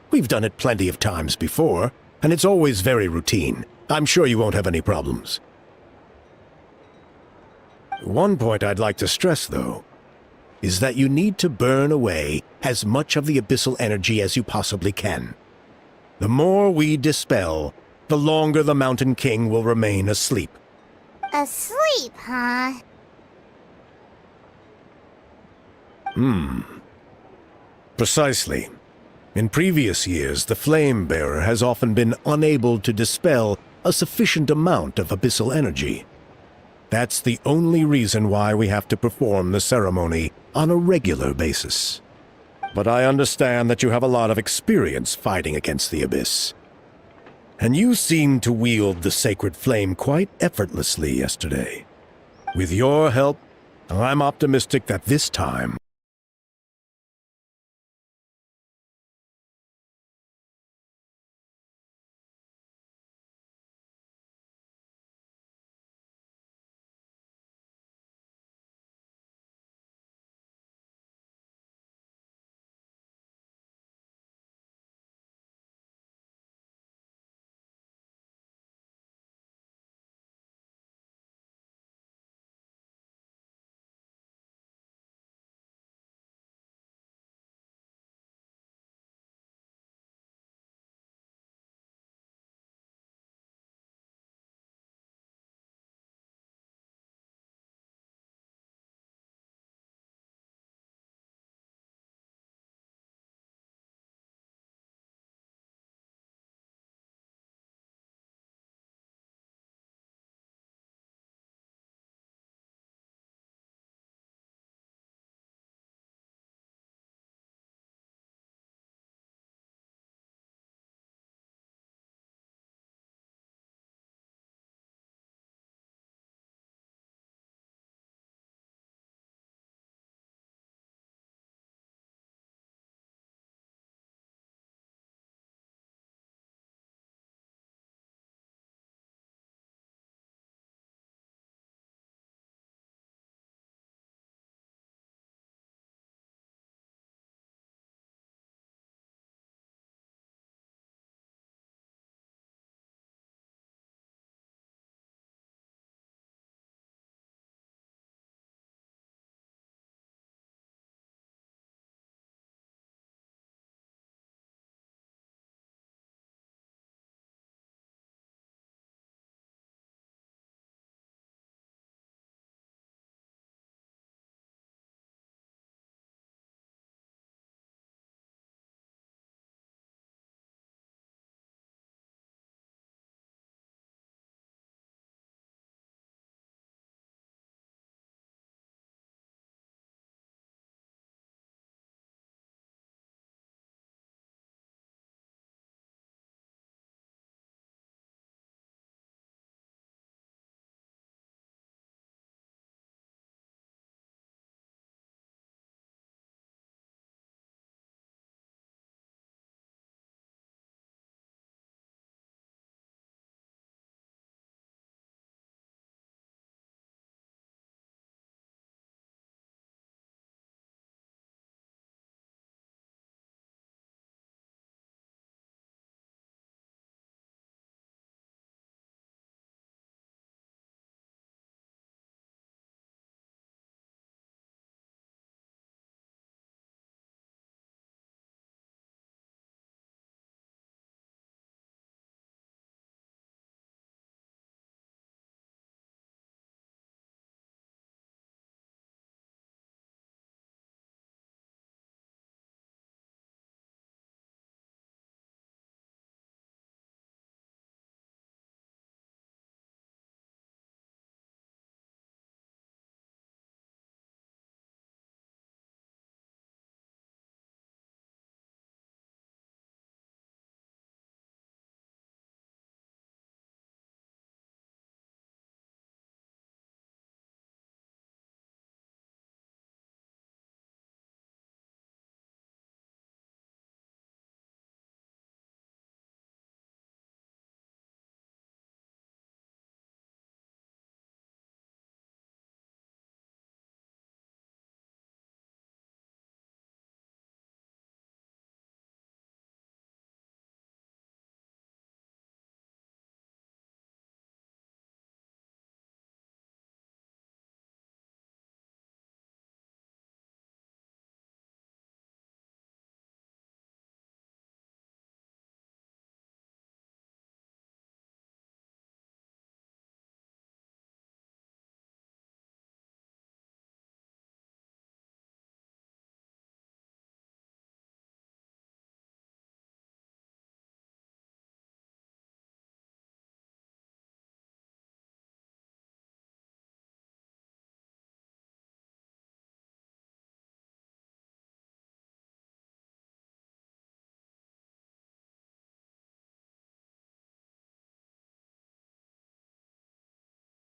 We've done it plenty of times before, and it's always very routine. I'm sure you won't have any problems. One point I'd like to stress, though, is that you need to burn away as much of the abyssal energy as you possibly can. The more we dispel, the longer the Mountain King will remain asleep. Asleep, huh? Precisely. In previous years, the Flame Bearer has often been unable to dispel a sufficient amount of abyssal energy. That's the only reason why we have to perform the ceremony on a regular basis. But I understand that you have a lot of experience fighting against the Abyss. And you seemed to wield the sacred flame quite effortlessly yesterday. With your help, I'm optimistic that this time